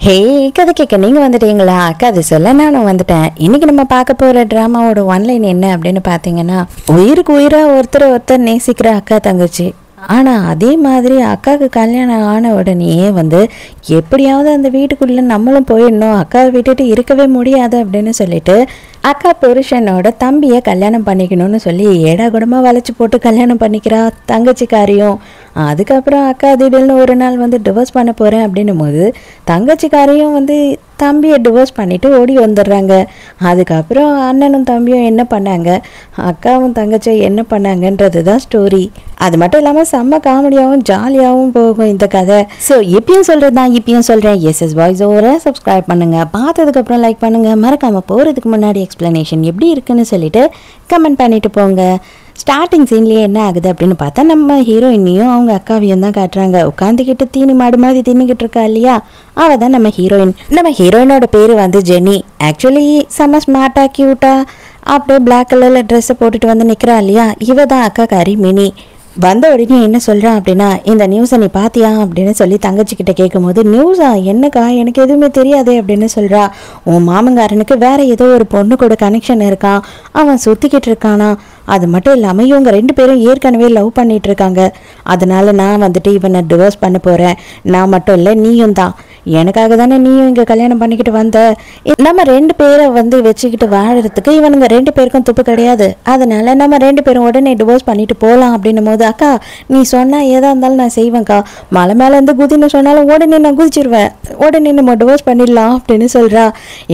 ஹே கதை கேட்க நீங்கள் வந்துட்டீங்களா? கதை சொல்ல நானும் வந்துட்டேன். இன்னைக்கு நம்ம பார்க்க போகிற ட்ராமாவோட ஒன்லைன் என்ன அப்படின்னு பார்த்தீங்கன்னா, உயிருக்கு உயிராக ஒருத்தர் நேசிக்கிற அக்கா தங்கச்சி. ஆனால் அதே மாதிரி அக்காவுக்கு கல்யாணம் ஆன உடனேயே எப்படியாவது அந்த வீட்டுக்குள்ளே நம்மளும் போயிடணும், அக்காவை விட்டுட்டு இருக்கவே முடியாது அப்படின்னு சொல்லிட்டு அக்கா புருஷனோட தம்பியை கல்யாணம் பண்ணிக்கணும்னு சொல்லி ஏடா கூடமாக வளைச்சி போட்டு கல்யாணம் பண்ணிக்கிறா தங்கச்சிக்காரியும். அதுக்கப்புறம் அக்கா திடீர்னு ஒரு நாள் டிவோர்ஸ் பண்ண போகிறேன் அப்படின்னும் போது தங்கச்சிக்காரையும் தம்பியை டிவோர்ஸ் பண்ணிவிட்டு ஓடி வந்துடுறாங்க. அதுக்கப்புறம் அண்ணனும் தம்பியும் என்ன பண்ணாங்க, அக்காவும் தங்கச்சியும் என்ன பண்ணாங்கன்றது தான் ஸ்டோரி. அது மட்டும் இல்லாமல் செம்ம காமெடியாகவும் ஜாலியாகவும் போகும் இந்த கதை. ஸோ இப்பயும் சொல்கிறது தான் இப்பயும் சொல்கிறேன், எஸ்எஸ் வாய்ஸ் ஓவரை சப்ஸ்கிரைப் பண்ணுங்கள், பார்த்ததுக்கப்புறம் லைக் பண்ணுங்கள், மறக்காமல் போகிறதுக்கு முன்னாடி எக்ஸ்ப்ளனேஷன் எப்படி இருக்குன்னு சொல்லிட்டு கமெண்ட் பண்ணிட்டு போங்க. ஸ்டார்டிங் சீன்லேயே என்ன ஆகுது அப்படின்னு பார்த்தா, நம்ம ஹீரோயினையும் அவங்க அக்காவையும் தான் காட்டுறாங்க. உட்காந்துக்கிட்டு தீனி மாடு மாதிரி தின்னுக்கிட்டு இருக்கா இல்லையா, அவள் தான் நம்ம ஹீரோயின். நம்ம ஹீரோயினோட பேர் ஜெனி. ஆக்சுவலி செம்ம ஸ்மார்ட்டாக க்யூட்டாக அப்படியே பிளாக் கலரில் ட்ரெஸ்ஸை போட்டுட்டு நிற்கிறா இல்லையா, இவ தான் அக்கா காரி மினி. வந்த உடனே என்ன சொல்கிறான் அப்படின்னா, இந்த நியூஸை நீ பார்த்தியா அப்படின்னு சொல்லி தங்கச்சிக்கிட்ட கேட்கும்போது, நியூஸா என்னக்கா, எனக்கு எதுவுமே தெரியாது அப்படின்னு சொல்கிறா. உன் மாமங்காரனுக்கு வேற ஏதோ ஒரு பொண்ணு கூட கனெக்ஷன் இருக்கான், அவன் சுற்றிக்கிட்டு இருக்கானா. அது மட்டும் இல்லாமல் இவங்க 2 பேரும் ஏற்கனவே லவ் பண்ணிட்டு இருக்காங்க. அதனால நான் இவனை டிவோர்ஸ் பண்ண போகிறேன். நான் மட்டும் இல்லை, நீயும் தான். எனக்காக தானே நீயும் இங்கே கல்யாணம் பண்ணிக்கிட்டு வந்த. நம்ம 2 பேரை வச்சுக்கிட்டு வாழறதுக்கு இவனுங்க 2 பேருக்கும் துப்பு கிடையாது. அதனால நம்ம 2 பேரும் உடனே டிவோர்ஸ் பண்ணிட்டு போகலாம் அப்படின்னும் போது, அக்கா நீ சொன்னால் ஏதா இருந்தாலும் நான் செய்வேன்க்கா, மலை மேலேருந்து குதின்னு சொன்னாலும் உடனே நான் குதிச்சிருவேன், உடனே நம்ம டிவோர்ஸ் பண்ணிடலாம் அப்படின்னு சொல்கிறா.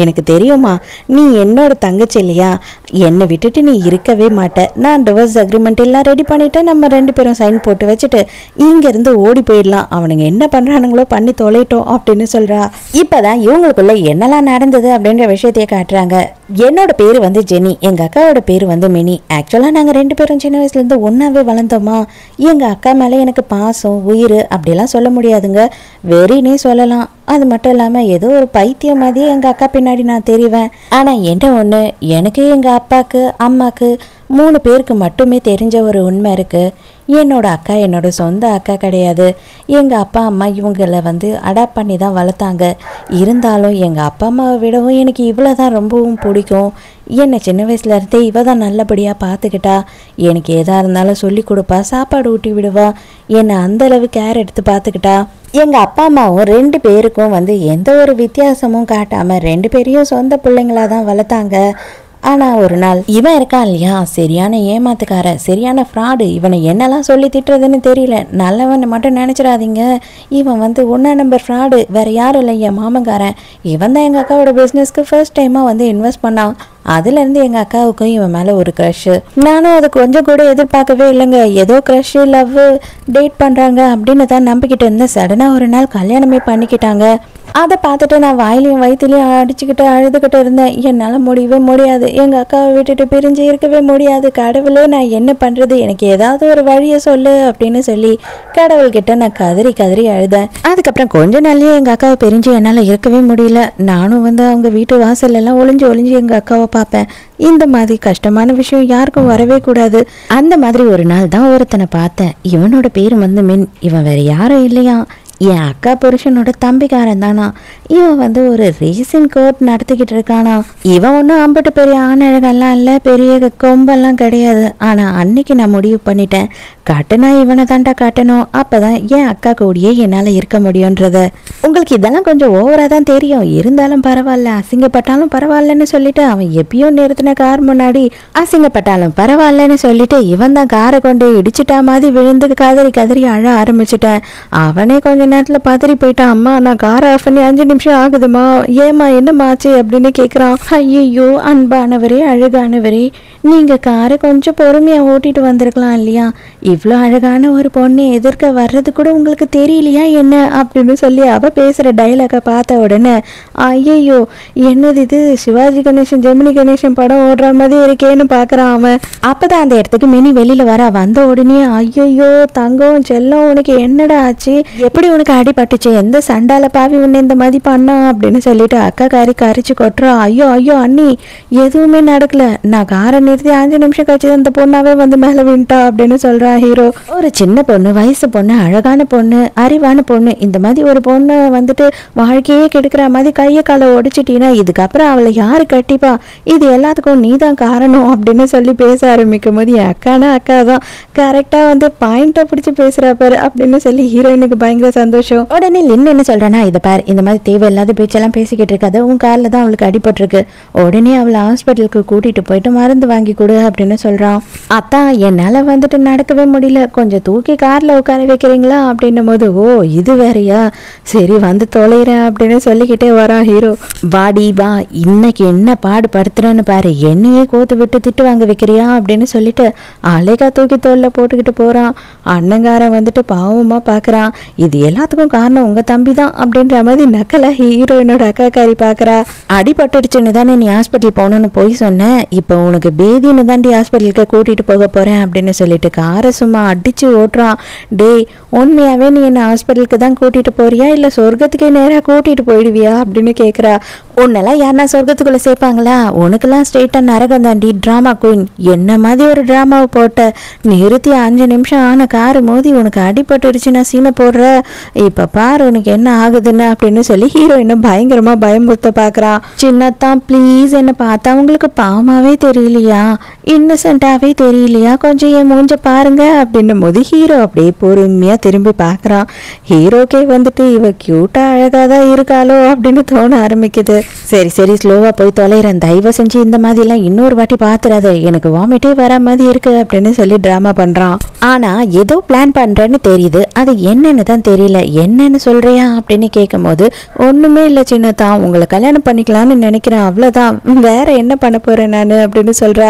எனக்கு தெரியுமா, நீ என்னோட தங்கச்சி இல்லையா, என்னை விட்டுட்டு நீ இருக்கவே மாட்ட. நான் டிவோர்ஸ் அக்ரிமெண்ட் எல்லாம் ரெடி பண்ணிவிட்டு நம்ம 2 பேரும் சைன் போட்டு வச்சுட்டு இங்கேருந்து ஓடி போயிடலாம், அவனுங்க என்ன பண்ணுறானுங்களோ பண்ணி தொலைட்டோம் அப்படின்னு சொல்கிறா. இப்போ தான் இவங்களுக்குள்ள என்னெல்லாம் நடந்தது அப்படின்ற விஷயத்தையே காட்டுறாங்க. என்னோட பேர் ஜெனி, எங்கள் அக்காவோட பேர் மினி. ஆக்சுவலாக நாங்கள் 2 பேரும் சின்ன வயசுலேருந்து ஒன்றாவே வளர்ந்தோமா. எங்கள் அக்கா மேலே எனக்கு பாசம் உயிர் அப்படிலாம் சொல்ல முடியாதுங்க, வெறினே சொல்லலாம். அது மட்டும் இல்லாமல் ஏதோ ஒரு பைத்தியம் மாதிரி எங்கள் அக்கா பின்னாடி நான் தெரிவேன். ஆனால் என்ன ஒன்று, எனக்கு எங்கள் அப்பாவுக்கு அம்மாவுக்கு 3 பேருக்கு மட்டுமே தெரிஞ்ச ஒரு உண்மை இருக்குது. என்னோட அக்கா என்னோட சொந்த அக்கா கிடையாது. எங்கள் அப்பா அம்மா இவங்களை அடாப்ட் பண்ணி தான் வளர்த்தாங்க. இருந்தாலும் எங்கள் அப்பா அம்மாவை விடவும் எனக்கு இவ்வளோ தான் ரொம்பவும் பிடிக்கும். என்னை சின்ன வயசுலேருந்தே இவ தான் நல்லபடியாக பார்த்துக்கிட்டா. எனக்கு எதாக இருந்தாலும் சொல்லி கொடுப்பா, சாப்பாடு ஊட்டி விடுவா, என்னை அந்தளவு கேர் எடுத்து பார்த்துக்கிட்டா. எங்கள் அப்பா அம்மாவும் 2 பேருக்கும் எந்த ஒரு வித்தியாசமும் காட்டாமல் 2 பேரையும் சொந்த பிள்ளைங்களாக தான் வளர்த்தாங்க. ஆனால் ஒரு நாள் இவன் இருக்கான் இல்லையா, சரியான ஏமாத்துக்கார, சரியான ஃப்ராடு. இவனை என்னெல்லாம் சொல்லி திட்டுறதுன்னு தெரியல. நல்லவன் மட்டும் நினச்சிடாதீங்க, இவன் 1 நம்பர் ஃப்ராடு, வேறு யாரும் இல்லை, என் மாமங்காரன். இவன் தான் எங்கள் அக்காவோட பிஸ்னஸ்க்கு ஃபர்ஸ்ட் டைமாக இன்வெஸ்ட் பண்ணான். அதுலேருந்து எங்கள் அக்காவுக்கும் இவன் மேலே ஒரு க்ரஷ்ஷு. நானும் அது கொஞ்சம் கூட எதிர்பார்க்கவே இல்லைங்க. ஏதோ க்ரஷ்ஷு லவ் டேட் பண்ணுறாங்க அப்படின்னு தான் நம்பிக்கிட்டு இருந்தேன். சடனாக ஒரு நாள் கல்யாணமே பண்ணிக்கிட்டாங்க. அதை பார்த்துட்டு நான் வாயிலையும் வயிற்றுலையும் அடிச்சுக்கிட்டு அழுதுகிட்டு இருந்தேன். என்னால் முடியவே முடியாது, எங்கள் அக்காவை விட்டுட்டு பிரிஞ்சு இருக்கவே முடியாது. கடவுளே நான் என்ன பண்ணுறது, எனக்கு ஏதாவது ஒரு வழியை சொல்லு அப்படின்னு சொல்லி கடவுள்கிட்ட நான் கதறி கதறி அழுதேன். அதுக்கப்புறம் கொஞ்ச நாள்லயே எங்கள் அக்காவை பிரிஞ்சு என்னால் இருக்கவே முடியல. நானும் அவங்க வீட்டு வாசல்லாம் ஒளிஞ்சு எங்கள் அக்காவை பார்ப்பேன். இந்த மாதிரி கஷ்டமான விஷயம் யாருக்கும் வரவே கூடாது. அந்த மாதிரி ஒரு நாள் தான் ஒருத்தனை பார்த்தேன். இவனோட பேர் மின். இவன் வேற யாரும் இல்லையா, என் அக்கா புருஷனோட தம்பிக்காரன் தானா. இவன் ஒரு ரேசிங் கோர்ட் நடத்திக்கிட்டு இருக்கானா. இவன் ஒன்றும் அம்பட்டு பெரிய ஆணழகெல்லாம் இல்லை, பெரிய கொம்பெல்லாம் கிடையாது. ஆனால் அன்னைக்கு நான் முடிவு பண்ணிட்டேன், கட்டுனா இவனை தாண்டா கட்டணும், அப்போதான் என் அக்கா கூடியே என்னால் இருக்க முடியுன்றத. உங்களுக்கு இதெல்லாம் கொஞ்சம் ஓவராக தான் தெரியும், இருந்தாலும் பரவாயில்ல, அசிங்கப்பட்டாலும் பரவாயில்லன்னு சொல்லிட்டு அவன் எப்பயும் நிறுத்தின கார் முன்னாடி அசிங்கப்பட்டாலும் பரவாயில்லன்னு சொல்லிட்டு இவன் தான் காரை கொண்டு இடிச்சிட்டா மாதிரி விழுந்து கதறி கதறி அழ ஆரம்பிச்சுட்டேன். அவனே கொஞ்ச நேரத்தில் பதறி போயிட்டான். அம்மா நான் காரை ஆஃப் பண்ணி 5 நிமிஷம் ஆகுதுமா, ஏமா என்னமாச்சு அப்படின்னு கேட்குறான். ஐயோ அன்பானவரே அழகானவரே, நீங்கள் காரை கொஞ்சம் பொறுமையாக ஓட்டிட்டு வந்திருக்கலாம் இல்லையா, இவ்வளோ அழகான ஒரு பொண்ணு எதிர்க்க வர்றது கூட உங்களுக்கு தெரியலையா என்ன அப்படின்னு சொல்லி அவள் பேசுகிற டைலாகை பார்த்த உடனே, ஐயோ என்னது இது, சிவாஜி கணேசன் ஜெமினி கணேசன் படம் ஓடுற மாதிரி இருக்கேன்னு பார்க்குறான் அவன். அப்போ தான் அந்த இடத்துக்கு மினி வெளியில் வர. வந்த உடனே ஐயோ தங்கம் செல்லம் உனக்கு என்னடா ஆச்சு, எப்படி உனக்கு அடிபட்டுச்சு, எந்த சண்டால பாவி உன்னை இந்த மாதிரி பண்ணா அப்படின்னு சொல்லிட்டு அக்கா காரி கரிச்சு கொட்டுறா. ஐயோ ஐயோ அண்ணி, எதுவுமே நடக்கல, நான் காரை நிறுத்தி 5 நிமிஷம் கழிச்சு அந்த பொண்ணாவே வந்து மேல வின்ட்டா அப்படின்னு சொல்றா ஹீரோ. ஒரு சின்ன பொண்ணு, வயசு பொண்ணு, அழகான பொண்ணு, அறிவான பொண்ணு, இந்த மாதிரி ஒரு பொண்ணு வந்துட்டு வாழ்க்கையே கெடுக்கிற மாதிரி கையை காலை உடைச்சிட்டீங்கன்னா இதுக்கப்புறம் அவளை யாரு கட்டிப்பா, இது எல்லாத்துக்கும் நீ தான் காரணம் அப்படின்னு சொல்லி பேச ஆரம்பிக்கும் போது என் அக்கானா அக்கா தான், கரெக்டா வந்து பாயிண்ட்டை பிடிச்சி பேசுறா பாரு அப்படின்னு சொல்லி ஹீரோயினுக்கு பயங்கர சந்தோஷம். உடனே லின்னு என்ன சொல்றானா, இதை பாரு, இந்த மாதிரி தேவையில்லாத பேச்செல்லாம் பேசிக்கிட்டு இருக்காது, உன் காலில் தான் அவளுக்கு அடிபட்டிருக்கு, உடனே அவளை ஹாஸ்பிட்டலுக்கு கூட்டிட்டு போயிட்டு மருந்து வாங்கி கொடு அப்படின்னு சொல்றான். அத்தான் என்னால வந்துட்டு நடக்கவே முடியல, கொஞ்சம் தூக்கி கார்ல உட்கார வைக்கிறீங்களா அப்படின்னும் போது, ஓ இது வேறையா, சரி வந்து தொலைறேன் அப்படின்னு சொல்லிக்கிட்டே வரான் ஹீரோ. வாடி வா, இன்னைக்கு என்ன பாடு படுத்துறேன்னு பாரு, என்னையே கோத்து விட்டு திட்டு வாங்க வைக்கிறியா அப்படின்னு சொல்லிட்டு அலைகா தூக்கி தோல்ல போட்டுக்கிட்டு போறான். அண்ணங்காரன் வந்துட்டு பாவமா பாக்குறான். இது எல்லாத்துக்கும் காரணம் உங்க தம்பி தான் அப்படின்ற மாதிரி நக்கல ஹீரோயினோட அக்காக்காரி பாக்குறா. அடிபட்டுடுச்சுன்னு தானே நீ ஹாஸ்பிட்டல் போகணும்னு போய் சொன்னேன், இப்போ உனக்கு பேதின்னு தாண்டி ஹாஸ்பிட்டலுக்கு கூட்டிட்டு போக போறேன் அப்படின்னு சொல்லிட்டு காரை சும்மா அடிச்சு ஓட்டுறான். டேய், உண்மையாவே நீ என்ன ஹாஸ்பிட்டலுக்கு தான் கூட்டிட்டு போறியா இல்ல சொர்க்கத்துக்கே நேரா கூட்டிட்டு போயிடுவியா அப்படின்னு கேக்குறா. உன்னெல்லாம் யாருன்னா சொர்க்கத்துக்குள்ள சேர்ப்பாங்களா, உனக்கெல்லாம் ஸ்ட்ரெயிட்டா நரகம் தாண்டி, டிராமா குயின், என்ன மாதிரி ஒரு டிராமாவை போட்ட, நிறுத்தி 5 நிமிஷம் ஆன காரு மோதி உனக்கு அடிபட்டுடுச்சுன்னா சீனை போடுற, இப்ப பாரு உனக்கு என்ன ஆகுதுன்னு அப்படின்னு சொல்லி ஹீரோயினை பயங்கரமா பயமுறுத்த பாக்குறான். சின்னத்தான் ப்ளீஸ், என்ன பார்த்தா உங்களுக்கு பாவமாவே தெரியலையா, இன்னசென்ட்டாவே தெரியலையா, கொஞ்சம் என் மூஞ்ச பாருங்க அப்படின்னும் போது ஹீரோ அப்படியே பொறுமையா திரும்பி பாக்குறான். ஹீரோக்கே வந்துட்டு இவ கியூட்டா அழகாதான் இருக்காளோ அப்படின்னு தோண ஆரம்பிக்குது. சரி சரி, ஸ்லோவா போய் தொலைறேன், தயவு செஞ்சு இந்த மாதிரி எல்லாம் இன்னொரு வாட்டி பாத்துறாத, எனக்கு வாமிட்டே வர மாதிரி இருக்கு அப்படின்னு சொல்லி டிராமா பண்றான். ஆனா ஏதோ பிளான் பண்றேன்னு தெரியுது, அது என்னன்னு தான் தெரியல, என்னன்னு சொல்றியா அப்படின்னு கேட்கும் போது, ஒண்ணுமே இல்ல சின்னதான், உங்களை கல்யாணம் பண்ணிக்கலாம்னு நினைக்கிறேன், அவ்வளவுதான், வேற என்ன பண்ண போறேன் நானு அப்படின்னு சொல்றா.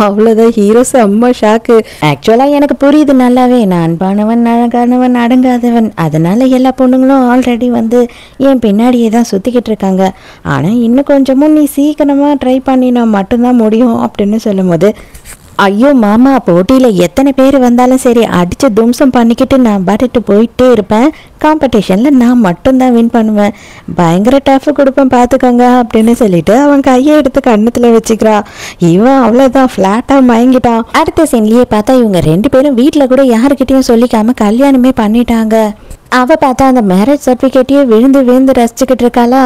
அவ்வளவுதான், ஹீரோ செம்ம ஷாக்கு. ஆக்சுவலா எனக்கு புரியுது நல்லாவே, நான் அன்பானவன், அழகானவன், அடங்காதவன், அதனால எல்லா பொண்ணுங்களும் ஆல்ரெடி வந்து என் பின்னாடியே தான் சுத்திக்கிட்டு இருக்காங்க, ஆனா இன்னும் கொஞ்சமும் நீ சீக்கிரமா ட்ரை பண்ணினா மட்டும்தான் முடியும் அப்படின்னு சொல்லும் போது, ஐயோ மாமா, போட்டியில எத்தனை பேர் வந்தாலும் சரி அடிச்சு தும்சம் பண்ணிக்கிட்டு நான் பாட்டுட்டு போயிட்டே இருப்பேன், காம்படிஷன்ல நான் மட்டும்தான் வின் பண்ணுவேன், பயங்கர டஃப் கொடுப்பேன் பார்த்துக்கோங்க அப்படின்னு சொல்லிட்டு அவன் கையை எடுத்து கண்ணத்துல வச்சுக்கிறா. இவன் அவ்வளவுதான், ஃபிளாட்டா மயங்கிட்டான். அடுத்த சீன்லயே பார்த்தா இவங்க 2 பேரும் வீட்டுல கூட யாருக்கிட்டையும் சொல்லிக்காம கல்யாணமே பண்ணிட்டாங்க. அவ பார்த்தா அந்த மேரேஜ் சர்டிஃபிகேட்டையே விழுந்து விழுந்து ரசிச்சுக்கிட்டு இருக்காளா.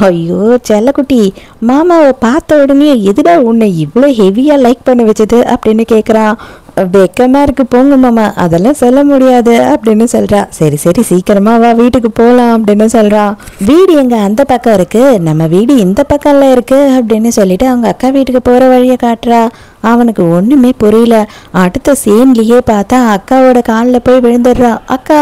ஐயோ செல்லக்குட்டி, மாமாவை பார்த்த உடனே எதுடா உன்னை இவ்வளோ ஹெவியா லைக் பண்ண வச்சது அப்படின்னு கேட்குறான். வெக்கமா இருக்கு போங்க மாமா, அதெல்லாம் சொல்ல முடியாது அப்படின்னு சொல்றா. சரி சரி, சீக்கிரமா வா, வீட்டுக்கு போகலாம் அப்படின்னு சொல்றான். வீடு எங்க அந்த பக்கம் இருக்கு, நம்ம வீடு இந்த பக்கம்ல இருக்கு அப்படின்னு சொல்லிட்டு அவங்க அக்கா வீட்டுக்கு போற வழியை காட்டுறா. அவனுக்கு ஒண்ணுமே புரியல. அடுத்த சீன்லயே பார்த்தா அக்காவோட காலில் போய் விழுந்துடுறா. அக்கா,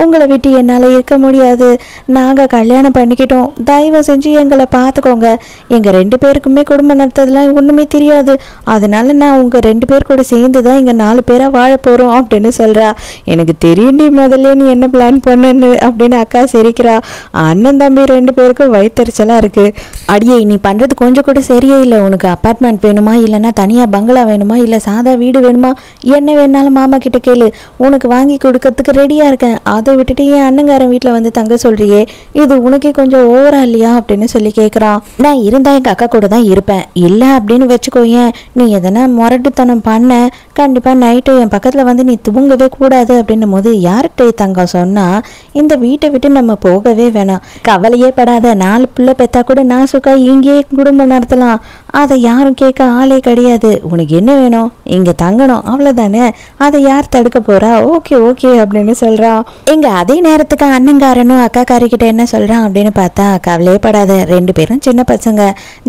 உங்களை விட்டு என்னால் இருக்க முடியாது, நாங்கள் கல்யாணம் பண்ணிக்கிட்டோம், தயவு செஞ்சு எங்களை பார்த்துக்கோங்க, எங்கள் 2 பேருக்குமே குடும்பம் நடத்ததுலாம் ஒன்றுமே தெரியாது, அதனால நான் உங்கள் 2 பேர் கூட சேர்ந்து தான் இங்கே 4 பேராக வாழ போகிறோம் அப்படின்னு சொல்கிறா. எனக்கு தெரியுண்டி முதல்ல நீ என்ன பிளான் பண்ணுன்னு அப்படின்னு அக்கா சிரிக்கிறா. அண்ணன் தம்பி 2 பேருக்கும் வயிற்றுச்சலாக இருக்குது. அடியே, நீ பண்ணுறது கொஞ்சம் கூட சரியே இல்லை, உனக்கு அப்பார்ட்மெண்ட் வேணுமா இல்லைன்னா தனியாக பங்களா வேணுமா இல்லை சாதா வீடு வேணுமா, என்ன வேணாலும் மாமா கிட்ட கேளு, உனக்கு வாங்கி கொடுக்கறதுக்கு ரெடியாக இருக்கேன், அதை விட்டுட்டு என் அண்ணங்காரன் வீட்டில் வந்து தங்க சொல்றியே, இது உனக்கே கொஞ்சம் ஓவரா இல்லையா அப்படின்னு சொல்லி கேட்குறான். நான் இருந்தா எங்கள் அக்கா கூட தான் இருப்பேன், இல்லை அப்படின்னு வச்சுக்கோயேன், நீ எதனா முரட்டுத்தனம் பண்ண கண்டிப்பாக நைட்டு என் பக்கத்தில் வந்து நீ தூங்கவே கூடாது அப்படின்னும் போது, யார்கிட்ட தங்க சொன்னா இந்த வீட்டை விட்டு நம்ம போகவே வேணாம், கவலையே படாத, 4 பிள்ளை பெத்தா கூட நான் சுக்கா இங்கேயே குடும்பம் நடத்தலாம், அதை யாரும் கேட்க ஆளே கிடையாது, உனக்கு என்ன வேணும், இங்கே தங்கணும், அவ்வளோதானே, அதை யார் தடுக்க போறா, ஓகே ஓகே அப்படின்னு சொல்றான். எங்க அதே நேரத்துக்கு அண்ணங்காரனும் அக்காக்காரிக்கிட்ட என்ன சொல்றான் அப்படின்னு பார்த்தா, கவலையே படாத, 2 பேரும் சின்ன பசங்க,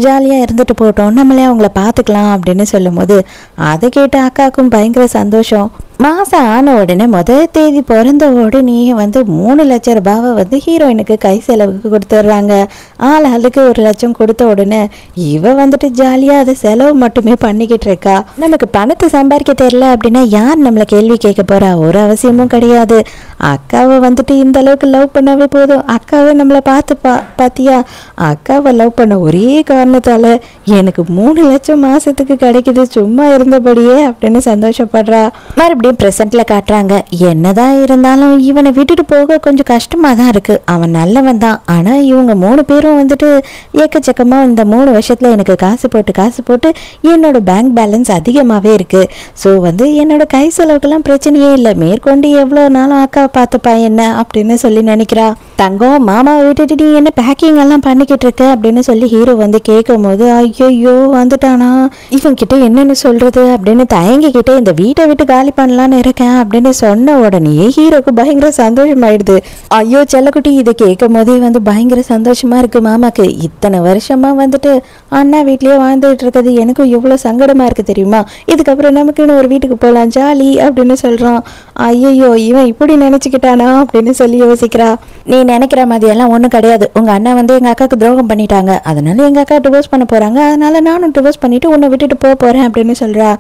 ஜாலியா இருந்துட்டு போட்டோம், நம்மளே அவங்கள பார்த்துக்கலாம் அப்படின்னு சொல்லும் போது அதை கேட்டு அக்காவுக்கும் பயங்கர சந்தோஷம். மாசம் ஆன உடனே முதல் தேதி பிறந்த உடனே வந்து 3 லட்சம் ரூபாவை வந்து ஹீரோயினுக்கு கை செலவுக்கு கொடுத்துட்றாங்க. ஆளுக்கு 1 லட்சம் கொடுத்த உடனே இவ வந்துட்டு ஜாலியா அதை செலவு மட்டுமே பண்ணிக்கிட்டு இருக்கா. நமக்கு பணத்தை சம்பாதிக்க தெரியல அப்படின்னா யார் நம்மளை கேள்வி கேட்க போறா, ஒரு அவசியமும் கிடையாது. அக்கா அக்காவை வந்துட்டு இந்த அளவுக்கு லவ் பண்ணவே போதும், அக்காவை நம்மளை பாத்தியா, அக்காவை லவ் பண்ண ஒரே காரணத்தால எனக்கு 3 லட்சம் மாசத்துக்கு கிடைக்குது சும்மா இருந்தபடியே அப்படின்னு சந்தோஷப்படுறா. மறுபடியும் பிரசன்ட்ல காட்டுறாங்க. என்னதான் இருந்தாலும் இவனை விட்டுட்டு போக கொஞ்சம் கஷ்டமா தான் இருக்கு. அவன் நல்லவன் தான், ஆனா இவங்க 3 பேரும் வந்துட்டு ஏக்கச்சக்கமா இந்த 3 வருஷத்துல எனக்கு காசு போட்டு என்னோட பேங்க் பேலன்ஸ் அதிகமாவே இருக்கு. ஸோ வந்து என்னோட கை செலவுக்கெல்லாம் பிரச்சனையே இல்லை, மேற்கொண்டு எவ்வளோ நாளும் அக்காவை பார்த்துப்பா என்ன அப்படின்னு சொல்லி நினைக்கிறா. தங்கம் மாமாவை விட்டுட்டு நீ என்ன பேக்கிங் எல்லாம் பண்ணிக்கிட்டு இருக்க அப்படின்னு சொல்லி ஹீரோ வந்து கேட்கும் போது ஐயோ வந்துட்டானா, இவன் கிட்ட என்னன்னு சொல்றது அப்படின்னு தயங்கிக்கிட்டே இந்த வீட்டை விட்டு காலி பண்ணலான்னு இருக்கேன் அப்படின்னு சொன்ன உடனே ஹீரோக்கு பயங்கர சந்தோஷமாயிடுது. ஐயோ செல்லக்குட்டி இதை கேட்கும் போதே வந்து பயங்கர சந்தோஷமா இருக்கு மாமாக்கு. இத்தனை வருஷமா வந்துட்டு அண்ணா வீட்லயே வாழ்ந்துட்டு இருக்கிறது எனக்கும் எவ்வளவு சங்கடமா இருக்கு தெரியுமா, இதுக்கப்புறம் நமக்குன்னு ஒரு வீட்டுக்கு போகலாம் ஜாலி அப்படின்னு சொல்றான். ஐயோ இவன் இப்படி நினைச்சுக்கிட்டானா அப்படின்னு சொல்லி யோசிக்கிறா. நீ நினைக்கிற மாதிரி எல்லாம் ஒன்றும் கிடையாது, உங்க அண்ணா வந்து எங்க அக்காவுக்கு துரோகம் பண்ணிட்டாங்க, அதனால எங்க அக்கா டிவோர்ஸ் பண்ண போறாங்க, அதனால நானும் டிவோர்ஸ் பண்ணிட்டு உன்னை விட்டுட்டு போறேன் அப்படின்னு சொல்றா.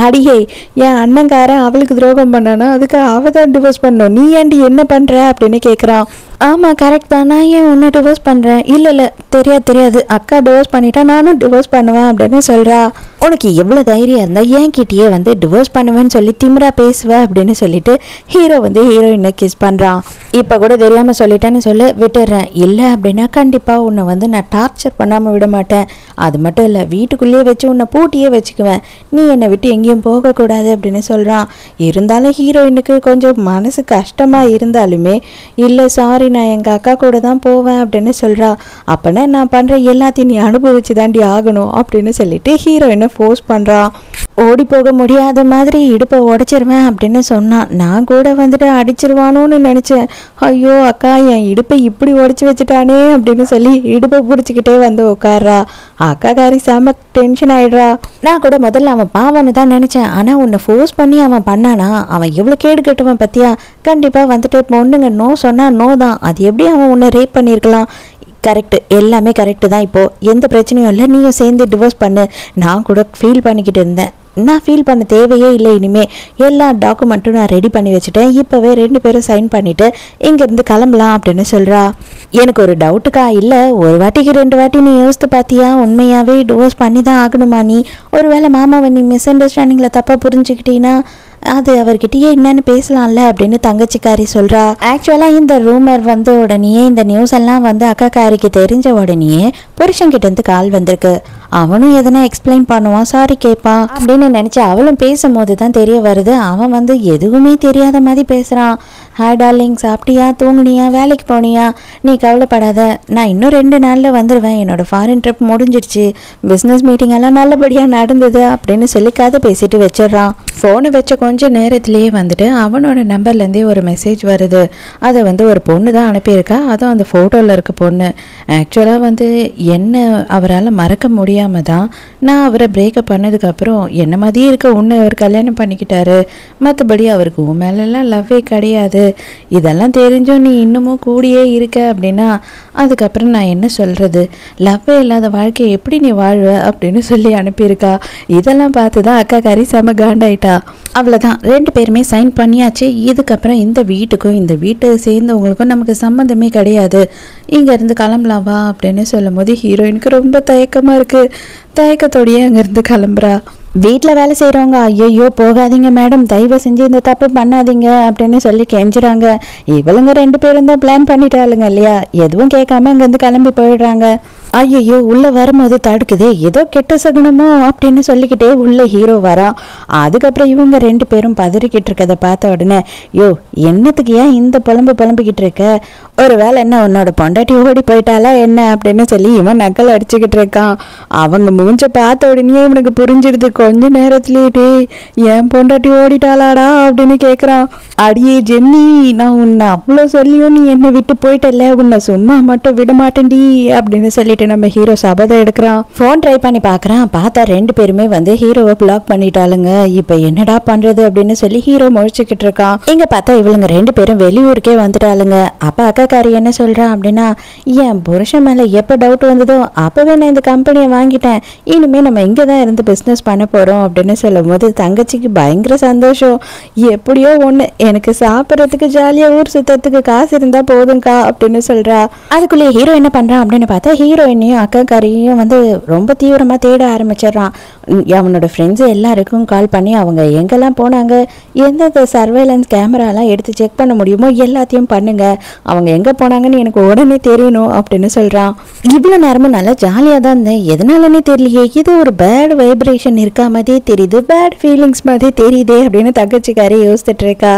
அடியே என் அண்ணங்காரன் அவளுக்கு துரோகம் பண்ணானா அதுக்கு அவ தான் டிவோர்ஸ் பண்ணணும், நீ ஏன்டி என்ன பண்ற அப்படின்னு கேட்குறான். ஆமாம் கரெக்ட் தான், நான் ஏன் உன்னை டிவோர்ஸ் பண்ணுறேன், இல்லை தெரியாது அக்கா டிவோர்ஸ் பண்ணிட்டா நானும் டிவோர்ஸ் பண்ணுவேன் அப்படின்னு சொல்கிறா. உனக்கு எவ்வளோ தைரியம் இருந்தால் ஏன் கிட்டேயே வந்து டிவோர்ஸ் பண்ணுவேன்னு சொல்லி திமிரா பேசுவேன் அப்படின்னு சொல்லிட்டு ஹீரோ வந்து ஹீரோயினை கிஸ் பண்ணுறான். இப்போ கூட தெரியாமல் சொல்லிட்டேன்னு சொல்லி விட்டுடுறேன், இல்லை அப்படின்னா கண்டிப்பாக உன்னை வந்து நான் டார்ச்சர் பண்ணாமல் விட மாட்டேன், அது மட்டும் இல்லை வீட்டுக்குள்ளேயே வச்சு உன்னை பூட்டியே வச்சுக்குவேன், நீ என்னை விட்டு எங்கேயும் போகக்கூடாது அப்படின்னு சொல்கிறான். இருந்தாலும் ஹீரோயினுக்கு கொஞ்சம் மனசு கஷ்டமாக இருந்தாலுமே இல்லை சாரி நான் எங்கள் அக்கா கூட தான் போவேன் அப்படின்னு சொல்கிறா. அப்போனா நான் பண்ணுற எல்லாத்தையும் நீ அனுபவிச்சு தாண்டி ஆகணும் அப்படின்னு சொல்லிட்டு ஹீரோயினை ஃபோர்ஸ் பண்ணுறான். ஓடி போக முடியாத மாதிரி இடுப்பை உடைச்சிருவேன் அப்படின்னு சொன்னான். நான் கூட வந்துட்டு அடிச்சிருவானோன்னு நினச்சேன், ஐயோ அக்கா என் இடுப்பை இப்படி உடைச்சி வச்சுட்டானே அப்படின்னு சொல்லி இடுப்பை பிடிச்சிக்கிட்டே வந்து உட்கார்றா. அக்காக்காரி செம டென்ஷன் ஆயிடுறா. நான் கூட முதல்ல அவன் பாவன்னு தான் நினச்சேன், ஆனால் உன்னை ஃபோர்ஸ் பண்ணி அவன் பண்ணானா, அவன் எவ்வளோ கேடு கட்டுவான் பத்தியா, கண்டிப்பாக வந்துட்டு பொண்ணுங்க நோ சொன்னால் நோ தான், அது எப்படி அவன் உன்னை ரேப் பண்ணியிருக்கலாம், கரெக்டு எல்லாமே கரெக்டு தான், இப்போது எந்த பிரச்சனையும் இல்லை, நீயும் சேர்ந்து டிவோர்ஸ் பண்ணு, நான் கூட ஃபீல் பண்ணிக்கிட்டு இருந்தேன், நான் ஃபீல் பண்ண தேவையே இல்லை, இனிமேல் எல்லா டாக்குமெண்ட்டும் நான் ரெடி பண்ணி வச்சுட்டேன், இப்போவே 2 பேரும் சைன் பண்ணிவிட்டு இங்கேருந்து கிளம்பலாம் அப்படின்னு சொல்கிறா. எனக்கு ஒரு டவுட்டுக்கா, இல்லை ஒரு வாட்டிக்கு 2 வாட்டி நீ யோசித்து பார்த்தியா, உண்மையாகவே டிவோர்ஸ் பண்ணி தான் ஆகணுமா நீ, ஒருவேளை மாமாவை நீ மிஸ் அண்டர்ஸ்டாண்டிங்கில் தப்பாக புரிஞ்சுக்கிட்டீங்கன்னா அது அவர்கிட்டயே என்னன்னு பேசலாம்ல அப்படின்னு தங்கச்சிக்காரி சொல்றா. ஆக்சுவலாக இந்த ரூமர் வந்த உடனேயே இந்த நியூஸ் எல்லாம் வந்து அக்காக்காரிக்கு தெரிஞ்ச உடனேயே புருஷன்கிட்ட இருந்து கால் வந்திருக்கு. அவனும் எதனா எக்ஸ்பிளைன் பண்ணுவான், சாரி கேட்பான் அப்படின்னு நினைச்சு அவளும் பேசும்போது தான் தெரிய வருது அவன் வந்து எதுவுமே தெரியாத மாதிரி பேசுறான். ஹாய் டார்லிங், சாப்பிட்டியா, தூங்குனியா, வேலைக்கு போனியா, நீ கவலைப்படாத, நான் இன்னும் 2 நாளில் வந்துடுவேன், என்னோட ஃபாரின் ட்ரிப் முடிஞ்சிடுச்சு, பிஸ்னஸ் மீட்டிங் எல்லாம் நல்லபடியாக நடந்தது அப்படின்னு சொல்லி கதை பேசிட்டு வச்சிடறான். ஃபோனை வச்ச கொஞ்ச நேரத்திலேயே வந்துட்டு அவனோட நம்பர்லேருந்தே ஒரு மெசேஜ் வருது. அதை வந்து ஒரு பொண்ணு தான் அனுப்பியிருக்கா, அதுவும் அந்த ஃபோட்டோவில் இருக்க பொண்ணு. ஆக்சுவலாக வந்து என்ன அவரால் மறக்க முடியாமல் தான் நான் அவரை பிரேக்கப் பண்ணதுக்கப்புறம் என்ன மாதிரியே இருக்க உன்னை அவர் கல்யாணம் பண்ணிக்கிட்டாரு, மற்றபடி அவருக்கு உன் மேலெல்லாம் லவ்வே கிடையாது, இதெல்லாம் தெரிஞ்சும் நீ இன்னமும் கூடியே இருக்க அப்படின்னா அதுக்கப்புறம் நான் என்ன சொல்கிறது, லவ்வே இல்லாத வாழ்க்கையை எப்படி நீ வாழ்வ அப்படின்னு சொல்லி அனுப்பியிருக்கா. இதெல்லாம் பார்த்து தான் அக்காக்காரி செம காண்டாயிட்டா. அவ்வளோதான், 2 பேருமே சைன் பண்ணியாச்சு, இதுக்கப்புறம் இந்த வீட்டுக்கும் இந்த வீட்டை சேர்ந்தவங்களுக்கும் நமக்கு சம்மந்தமே கிடையாது, இங்கேருந்து கிளம்பலாவா அப்படின்னு சொல்லும் போது ஹீரோயினுக்கு ரொம்ப தயக்கமாக இருக்குது. தயக்கத்தோடையே அங்கேருந்து கிளம்புறா. வீட்டில் வேலை செய்கிறவங்க ஐயோ போகாதீங்க மேடம், தயவு செஞ்சு இந்த தப்பு பண்ணாதீங்க அப்படின்னு சொல்லி கெஞ்சுறாங்க. இவளுங்க 2 பேரும் தான் பிளான் பண்ணிட்டாளுங்க இல்லையா, எதுவும் கேட்காம அங்கேருந்து கிளம்பி போயிடுறாங்க. ஐயோ உள்ளே வரும்போது தடுக்குதே, ஏதோ கெட்ட சகுனமோ அப்படின்னு சொல்லிக்கிட்டே உள்ள ஹீரோ வரான். அதுக்கப்புறம் இவங்க 2 பேரும் பதறிக்கிட்டு இருக்கதை பார்த்த உடனே, யோ என்னத்துக்கு ஏன் இந்த புலம்பிக்கிட்டு இருக்க, ஒரு வேளை என்ன உன்னோட பொண்டாட்டி ஓடி போயிட்டாலா என்ன அப்படின்னு சொல்லி இவன் நக்கல் அடிச்சுக்கிட்டு இருக்கான். அவங்க மூஞ்ச பார்த்த உடனே இவனுக்கு புரிஞ்சிடுது, கொஞ்ச நேரத்துலேயே என் பொண்டாட்டி ஓடிட்டாளாடா அப்படின்னு கேட்குறான். அடியே ஜென்னி, நான் உன்னை அவ்வளோ சொல்லியும் நீ என்னை விட்டு போயிட்டல, உன்னை சும்மா மட்டும் விட மாட்டேன்டி அப்படின்னு சொல்லிட்டு சொல்லிட்டு நம்ம ஹீரோ சபதம் எடுக்கிறான். ஃபோன் ட்ரை பண்ணி பார்க்கறான். பார்த்தா ரெண்டு பேருமே வந்து ஹீரோவை பிளாக் பண்ணிட்டாளுங்க. இப்போ என்னடா பண்றது அப்படின்னு சொல்லி ஹீரோ முழிச்சுக்கிட்டு இருக்கான். இங்க பார்த்தா இவளுங்க ரெண்டு பேரும் வெளியூருக்கே வந்துட்டாளுங்க. அப்ப அக்காக்காரி என்ன சொல்றான் அப்படின்னா, என் புருஷன் மேல எப்ப டவுட் வந்ததோ அப்பவே நான் இந்த கம்பெனியை வாங்கிட்டேன், இனிமே நம்ம இங்கதான் இருந்து பிசினஸ் பண்ண போறோம் அப்படின்னு சொல்லும் போது தங்கச்சிக்கு பயங்கர சந்தோஷம். எப்படியோ ஒண்ணு, எனக்கு சாப்பிடறதுக்கு ஜாலியா ஊர் சுத்தத்துக்கு காசு இருந்தா போதும்க்கா அப்படின்னு சொல்றா. அதுக்குள்ளே ஹீரோ என்ன பண்றான் அப்படின்னு பார்த்தா ஹீரோயினையும் அக்காக்காரியும் வந்து ரொம்ப தீவிரமா தேட ஆரம்பிச்சிடறான். அவனோட ஃப்ரெண்ட்ஸ் எல்லாருக்கும் கால் பண்ணி அவங்க எங்கெல்லாம் போனாங்க, எந்தெந்த சர்வேலன்ஸ் கேமராலாம் எடுத்து செக் பண்ண முடியுமோ எல்லாத்தையும் பண்ணுங்க, அவங்க எங்க போனாங்கன்னு எனக்கு உடனே தெரியணும் அப்படின்னு சொல்றான். இவ்வளோ நேரமும் நல்லா ஜாலியாக தான் இருந்தேன், எதனாலன்னே தெரியலையே, இது ஒரு பேட் வைப்ரேஷன் இருக்கா மாதிரியே தெரியுது, பேட் ஃபீலிங்ஸ் மாதிரி தெரியுதே அப்படின்னு தங்கச்சிக்காரி யோசிச்சுட்டு இருக்கா.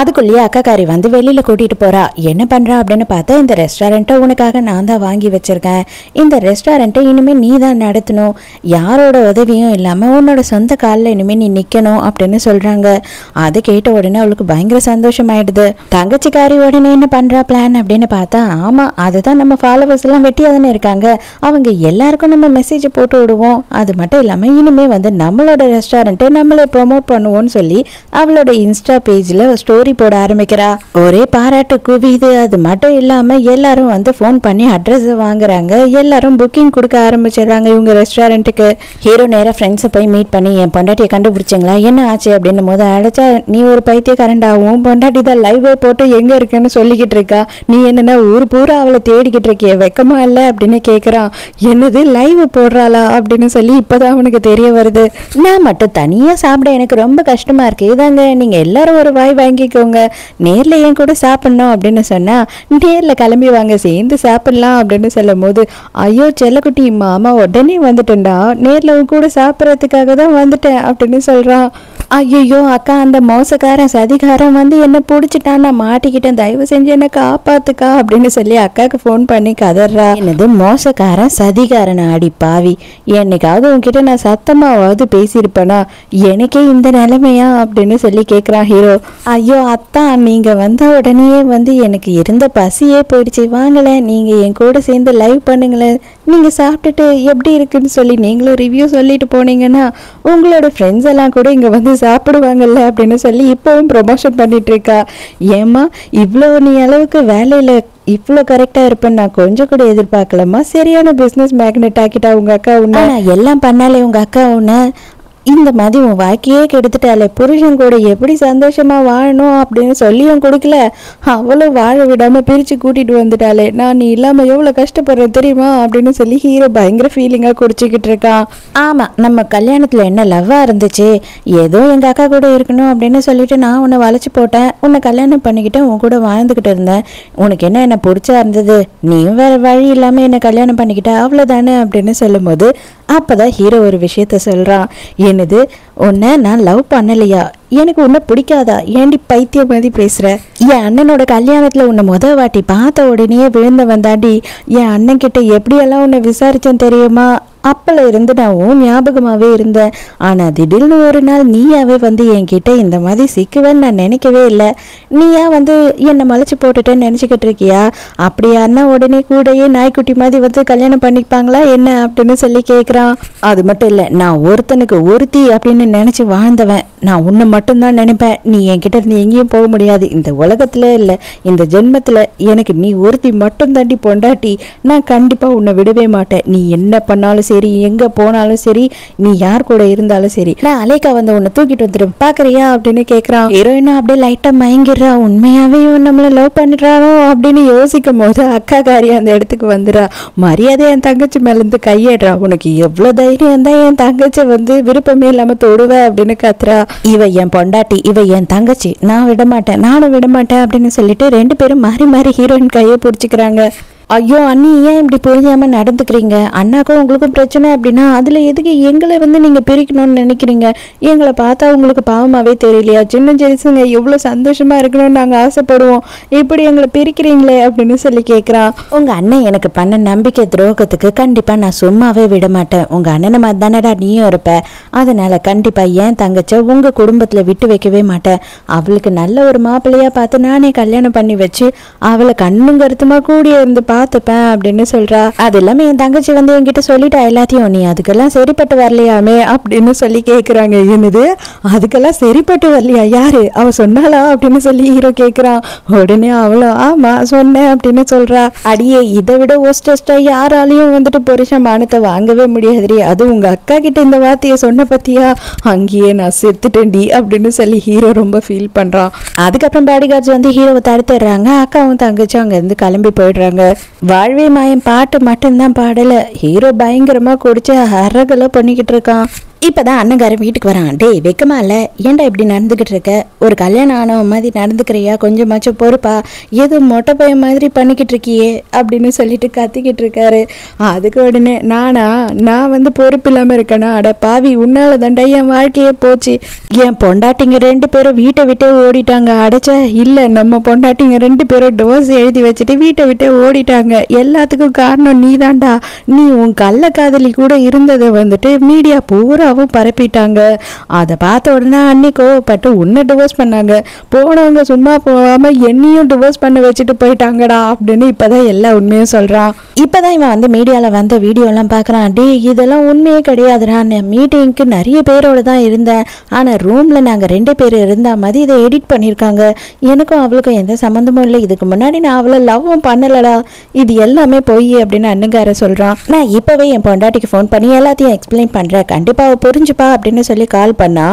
அதுக்குள்ளேயே அக்காக்காரி வந்து வெளியில கூட்டிட்டு போறா. என்ன பண்றா அப்படின்னு பார்த்தா, இந்த ரெஸ்டாரண்ட்டை உனக்காக நான் தான் வாங்கி வச்சிருக்கேன், இந்த ரெஸ்டாரண்ட்டை இனிமே நீ தான் நடத்தணும், யாரோட உதவியும் இல்லாம உன்னோட சொந்த காலில் இனிமே நீ நிக்கணும் அப்படின்னு சொல்றாங்க. அதை கேட்ட உடனே அவளுக்கு பயங்கர சந்தோஷமாயிடுது. தங்கச்சிக்காரி உடனே என்ன பண்றா பிளான் அப்படின்னு பார்த்தா, ஆமா அதுதான் நம்ம ஃபாலோவர்ஸ் எல்லாம் வெட்டியா தானே இருக்காங்க, அவங்க எல்லாருக்கும் நம்ம மெசேஜ் போட்டு விடுவோம், அது மட்டும் இல்லாம இனிமே வந்து நம்மளோட ரெஸ்டாரண்ட்டை நம்மளே ப்ரொமோட் பண்ணுவோம்னு சொல்லி அவளோட இன்ஸ்டா பேஜ்ல ஸ்டோரி போட ஆரம்பிக்கிறா. ஒரே பாராட்டு குவியுது. அது மட்டும் இல்லாம எல்லாரும் வந்து போன் பண்ணி அட்ரஸ் வாங்குறாங்க, எல்லாரும் புக்கிங் கொடுக்க ஆரம்பிச்சிடுறாங்க இவங்க ரெஸ்டாரண்ட்டுக்கு. ஹீரோ நேரா ஃப்ரெண்ட்ஸை போய் மீட் பண்ணி, என் பொண்டாட்டியை கண்டுபிடிச்சிங்களா, என்ன ஆச்சு அப்படின்னு போது, அழைச்சா நீ ஒரு பைத்தியக்காரண்டாகவும் பொண்டாட்டி தான் லைவே போட்டு எங்க இருக்குன்னு சொல்லிக்கிட்டு இருக்கா, நீ என்னன்னா ஊர் பூரா அவளை தேடிக்கிட்டு இருக்கிய, வெக்கமா இல்லை அப்படின்னு கேட்குறான். என்னது லைவ் போடுறாளா அப்படின்னு சொல்லி இப்போதான் அவனுக்கு தெரிய வருது. நான் மட்டும் தனியா சாப்பிட எனக்கு ரொம்ப கஷ்டமா இருக்கு, இதாங்க நீங்க எல்லாரும் ஒரு வாய் வாங்கி நேர்ல என் கூட சாப்பிடணும் அப்படின்னு சொன்னா, நேர்ல கிளம்பி வாங்க சேர்ந்து சாப்பிடலாம் அப்படின்னு சொல்லும் போது, ஐயோ செல்லக்குட்டி மாமா உடனே வந்துட்டேன்டா, நேர்ல உன் கூட சாப்பிட்றதுக்காக தான் வந்துட்டேன் அப்படின்னு சொல்றான். ஐயோ அக்கா, அந்த மோசக்காரன் சதிகாரன் வந்து என்ன பிடிச்சிட்டான், நான் மாட்டிக்கிட்டேன், தயவு செஞ்சு என்ன காப்பாத்துக்கா அப்படின்னு சொல்லி அக்காவுக்கு ஃபோன் பண்ணி கதறா. என்னது மோசக்காரன் சதிகாரன், அடி பாவி, என்னைக்காவது உன்கிட்ட நான் சத்தமாவது பேசியிருப்பேனா, எனக்கே இந்த நிலைமையா அப்படின்னு சொல்லி கேட்குறான் ஹீரோ. ஐயோ அத்தா, நீங்க வந்த உடனே வந்து எனக்கு இருந்த பசியே போயிடுச்சு, வாங்கல நீங்க என் கூட சேர்ந்து லைவ் பண்ணுங்களேன், நீங்க சாப்பிட்டுட்டு எப்படி இருக்குன்னு சொல்லி நீங்களும் ரிவ்யூ சொல்லிட்டு போனீங்கன்னா உங்களோட ஃப்ரெண்ட்ஸ் எல்லாம் கூட இங்க வந்து சாப்பிடுவாங்கல்ல அப்படின்னு சொல்லி இப்பவும் ப்ரொமோஷன் பண்ணிட்டு இருக்கா. ஏமா இவ்வளோ நீ அளவுக்கு வேலையில இவ்வளோ கரெக்டாக இருப்பேன்னு நான் கொஞ்சம் கூட எதிர்பார்க்கலம்மா, சரியான பிஸ்னஸ் மேக்னெட் ஆக்கிட்டா உங்க அக்கா உன்ன, எல்லாம் பண்ணாலே உங்க அக்கா உன்ன இந்த மாதிரி உன் வாழ்க்கையே கெடுத்துட்டாலே, புருஷன் கூட எப்படி சந்தோஷமா வாழணும் அப்படின்னு சொல்லியும் கொடுக்கல, அவளும் வாழ விடாம பிரிச்சு கூட்டிட்டு வந்துட்டாலே, நான் நீ இல்லாம எவ்வளவு கஷ்டப்படுறேன் தெரியுமா அப்படின்னு சொல்லி ஹீரோ பயங்கர ஃபீலிங்கா குடிச்சுக்கிட்டு இருக்கான். ஆமா, நம்ம கல்யாணத்துல என்ன லவ்வா இருந்துச்சு, ஏதோ எங்க அக்கா கூட இருக்கணும் அப்படின்னு சொல்லிட்டு நான் உன்னை வளைச்சு போட்டேன், உன்னை கல்யாணம் பண்ணிக்கிட்டு உன் கூட வாழ்ந்துகிட்டு இருந்தேன், உனக்கு என்ன பிடிச்சா இருந்தது, நீயும் வேற வழி இல்லாம என்ன கல்யாணம் பண்ணிக்கிட்ட அவ்வளவுதானே அப்படின்னு சொல்லும் போது அப்பதான் ஹீரோ ஒரு விஷயத்த சொல்றான். என்னது, உன்னை நான் லவ் பண்ணலையா, எனக்கு உன்னை பிடிக்காதா, ஏண்டி பைத்தியம் மாதிரி பேசுற, என் அண்ணனோட கல்யாணத்துல உன்னை வாட்டி பார்த்த உடனே விழுந்த வந்தாண்டி, என் அண்ணன் கிட்ட எப்படியெல்லாம் உன்னை விசாரிச்சேன் தெரியுமா, அப்பல இருந்து நான் உன் ஞாபகமாவே இருந்தேன், ஆனா திடீர்னு ஒரு நாள் நீயாவே வந்து என்கிட்ட இந்த மாதிரி சிக்குவேன்னு நான் நினைக்கவே இல்லை, நீயா வந்து என்னை மலைச்சு போட்டுட்டேன்னு நினைச்சுக்கிட்டு இருக்கியா, அப்படியான்னா உடனே கூடயே நாய்க்குட்டி மாதிரி வந்து கல்யாணம் பண்ணிப்பாங்களா என்ன அப்படின்னு சொல்லி கேட்குறான். அது மட்டும் இல்லை, நான் ஒருத்தனுக்கு ஒருத்தி அப்படின்னு நினைச்சு வாழ்ந்தவன், நான் உன்னை மட்டும்தான் நினைப்பேன், நீ என்கிட்ட இருந்து எங்கேயும் போக முடியாது, இந்த உலகத்துல இல்லை இந்த ஜென்மத்துல எனக்கு நீ ஒருத்தி மட்டும் தாண்டி பொண்டாட்டி, நான் கண்டிப்பா உன்னை விடவே மாட்டேன், நீ என்ன பண்ணாலும் சரி, எங்க போனாலும் சரி, நீ யார் கூட இருந்தாலும் சரி, நான் அலேக்கா வந்து உன்னை தூக்கிட்டு வந்துடும் பாக்குறியா அப்படின்னு கேட்கறான். ஹீரோயினா அப்படியே லைட்டா மயங்கிடுறா, உண்மையாவே இவன் நம்மள லவ் பண்ணிடுறானோ அப்படின்னு யோசிக்கும் போது அக்கா காரி அந்த இடத்துக்கு வந்துடுறா. மரியாதை என் தங்கச்சி மேல இருந்து கையேடுறா, உனக்கு எவ்வளவு தைரியம் தான் என் தங்கச்சி வந்து விருப்பமே இல்லாம தொடுவ அப்படின்னு கத்துறா. இவ என் பொண்டாட்டி, இவ என் தங்கச்சி, நான் விட மாட்டேன், நானும் விட மாட்டேன் அப்படின்னு சொல்லிட்டு ரெண்டு பேரும் மாறி மாறி ஹீரோயின் கையை பிடிச்சிக்கிறாங்க. ஐயோ அண்ணி, ஏன் இப்படி புரியாம நடந்துக்கிறீங்க, அண்ணாக்கும் உங்களுக்கும் பிரச்சனை அப்படின்னா அதுல எதுக்கு எங்களை வந்து நீங்க பிரிக்கணும்னு நினைக்கிறீங்க, எங்களை பார்த்தா உங்களுக்கு பாவமாவே தெரியலையா, சின்ன ஜெரிசுங்க எவ்வளவு சந்தோஷமா இருக்கணும்னு நாங்க ஆசைப்படுவோம், இப்படி எங்களை பிரிக்கிறீங்களே அப்படின்னு சொல்லி கேட்கிறான். உங்க அண்ணன் எனக்கு பண்ண நம்பிக்கை துரோகத்துக்கு கண்டிப்பா நான் சும்மாவே விட மாட்டேன், உங்க அண்ணனை மாதிரி தானடா நீயும் இருப்ப, அதனால கண்டிப்பா ஏன் தங்கச்ச உங்க குடும்பத்துல விட்டு வைக்கவே மாட்டேன், அவளுக்கு நல்ல ஒரு மாப்பிள்ளையா பார்த்து நானே கல்யாணம் பண்ணி வச்சு அவளை கண்ணும் கருத்துமா கூடிய இருந்து பார்த்துப்பேன் அப்படின்னு சொல்றா. அது இல்லாம என் தங்கச்சி வந்து என்கிட்ட சொல்லிட்டா எல்லாத்தையும், நீ அதுக்கெல்லாம் சரிப்பட்டு வரலையாமே அப்படின்னு சொல்லி கேக்குறாங்க. என்னது அதுக்கெல்லாம் சரிப்பட்டு வரலையா, யாரு அவ சொன்னாளா அப்படின்னு சொல்லி ஹீரோ கேக்குறான். உடனே அவளோ ஆமா சொன்னேன் அப்படின்னு சொல்றா. அடியே இதை விட ஒஸ்டா யாராலையும் வந்துட்டு புருஷன் மானத்தை வாங்கவே முடியாதுரி, அது உங்க அக்கா கிட்ட இந்த வார்த்தையை சொன்ன பத்தியா, அங்கேயே நான் செத்துட்டேன்டி அப்படின்னு சொல்லி ஹீரோ ரொம்ப ஃபீல் பண்றான். அதுக்கப்புறம் பாடி கார்ட்ஸ் வந்து ஹீரோவை தடுத்துடுறாங்க. அக்காவும் தங்கச்சும் அங்க இருந்து கிளம்பி போயிடுறாங்க. வாழ்வே மாயம் பாட்டு மட்டும்தான் பாடல, ஹீரோ பயங்கரமா குடிச்சு அரகலை பண்ணிக்கிட்டு இருக்கான். இப்பதான் அண்ணங்காரன் வீட்டுக்கு வரான். டேய் வெக்கமா இல்ல, ஏன்டா இப்படி நடந்துகிட்டு இருக்க, ஒரு கல்யாணம் ஆனவ மாதிரி நடந்துக்கிறியா, கொஞ்சமாச்சும் பொறுப்பா, ஏதோ மொட்டை பையன் மாதிரி பண்ணிக்கிட்டு இருக்கியே அப்படின்னு சொல்லிட்டு கத்திக்கிட்டு இருக்காரு. அதுக்கு உடனே நான் வந்து பொறுப்பு இல்லாம இருக்கேனா, அட பாவி உன்னால தாண்டா என் வாழ்க்கையே போச்சு, என் பொண்டாட்டிங்க 2 பேரும் வீட்டை விட்டே ஓடிட்டாங்க, அடைச்ச இல்ல நம்ம பொண்டாட்டிங்க 2 பேரும் டிவோர்ஸ் எழுதி வச்சுட்டு வீட்டை விட்டே ஓடிட்டாங்க, எல்லாத்துக்கும் காரணம் நீ தாண்டா, நீ உன் கள்ள காதலி கூட இருந்ததை வந்துட்டு மீடியா பூரா பரப்பிட்டாங்க, அதை பார்த்த உடனே அன்னி கோவப்பட்டு உன்னை டிவோர்ஸ் பண்ணாங்க, போனவங்க சும்மா போகாம என்னையும் டிவோர்ஸ் பண்ண வச்சுட்டு போயிட்டாங்கடா அப்படின்னு இப்பதான் எல்லா உண்மையும் சொல்றான். இப்பதான் இவன் வந்து மீடியால வந்த வீடியோ எல்லாம் பாக்குறான். டே இதெல்லாம் உண்மையே கிடையாதுடா, நான் மீட்டிங்க்கு நிறைய பேரோட தான் இருந்தேன், ஆனா ரூம்ல நாங்க 2 பேர் இருந்தா மாதிரி இதை எடிட் பண்ணிருக்காங்க, எனக்கும் அவளுக்கும் எந்த சம்பந்தமும் இல்லை, இதுக்கு முன்னாடி நான் அவளை லவ்வும் பண்ணலடா, இது எல்லாமே பொய் அப்படின்னு அண்ணங்கார சொல்றான். நான் இப்பவே என் பொண்டாட்டிக்கு ஃபோன் பண்ணி எல்லாத்தையும் எக்ஸ்பிளைன் பண்றேன், கண்டிப்பா புரிஞ்சுப்பா அப்படின்னு சொல்லி கால் பண்ணா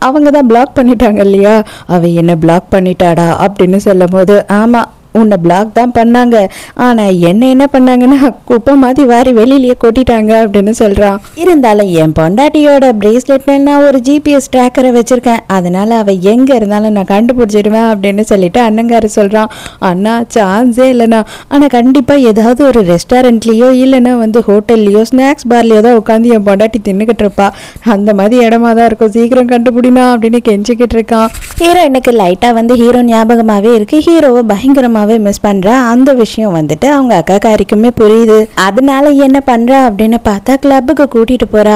அவங்க தான் பிளாக் பண்ணிட்டாங்க இல்லையா, அவ என்ன பிளாக் பண்ணிட்டாடா அப்படின்னு சொல்லும் போது ஆமா உன்னை பிளாக் தான் பண்ணாங்க, ஆனா என்ன பண்ணாங்கன்னா குப்பை மாதிரி வாரி வெளியிலேயே கொட்டிட்டாங்க அப்படின்னு சொல்றான். இருந்தாலும் என் பொண்டாட்டியோட பிரேஸ்லெட்ல நான் ஒரு ஜிபிஎஸ் ட்ராக்கரை வச்சிருக்கேன், அதனால அவ எங்க இருந்தாலும் நான் கண்டுபிடிச்சிடுவேன் அப்படின்னு சொல்லிட்டு அண்ணங்காரு சொல்றான். அண்ணா சான்ஸே இல்லைண்ணா, ஆனா கண்டிப்பா ஏதாவது ஒரு ரெஸ்டாரண்ட்லயோ இல்லைன்னா வந்து ஹோட்டல்லையோ ஸ்நாக்ஸ் பார்லயோ தான் உட்காந்து என் பொண்டாட்டி தின்னுக்கிட்டு இருப்பா, அந்த மாதிரி இடமா தான் இருக்கும், சீக்கிரம் கண்டுபிடினா அப்படின்னு கெஞ்சிக்கிட்டு இருக்கான். ஹீரோ எனக்கு லைட்டா வந்து ஹீரோ ஞாபகமாவே இருக்கு, ஹீரோவை பயங்கரமா மிஸ் பண்ற அந்த விஷயம் வந்துட்டு அவங்க அக்காக்காரிக்குமே புரியுது. அதனால என்ன பண்றா அப்படின்னு பார்த்தா கிளப்புக்கு கூட்டிட்டு போறா.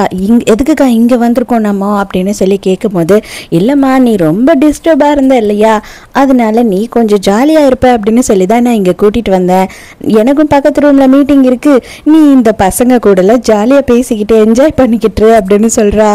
எதுக்குக்கா இங்க வந்திருக்கோம் நம்ம அப்படின்னு சொல்லி கேட்கும் போது, இல்லம்மா நீ ரொம்ப டிஸ்டர்பா இருந்த இல்லையா, அதனால நீ கொஞ்சம் ஜாலியா இருப்ப அப்படின்னு சொல்லிதான் நான் இங்க கூட்டிட்டு வந்தேன், எனக்கும் பக்கத்து ரூம்ல மீட்டிங் இருக்கு, நீ இந்த பசங்க கூட ஜாலியா பேசிக்கிட்டு என்ஜாய் பண்ணிக்கிட்டு அப்படின்னு சொல்றா.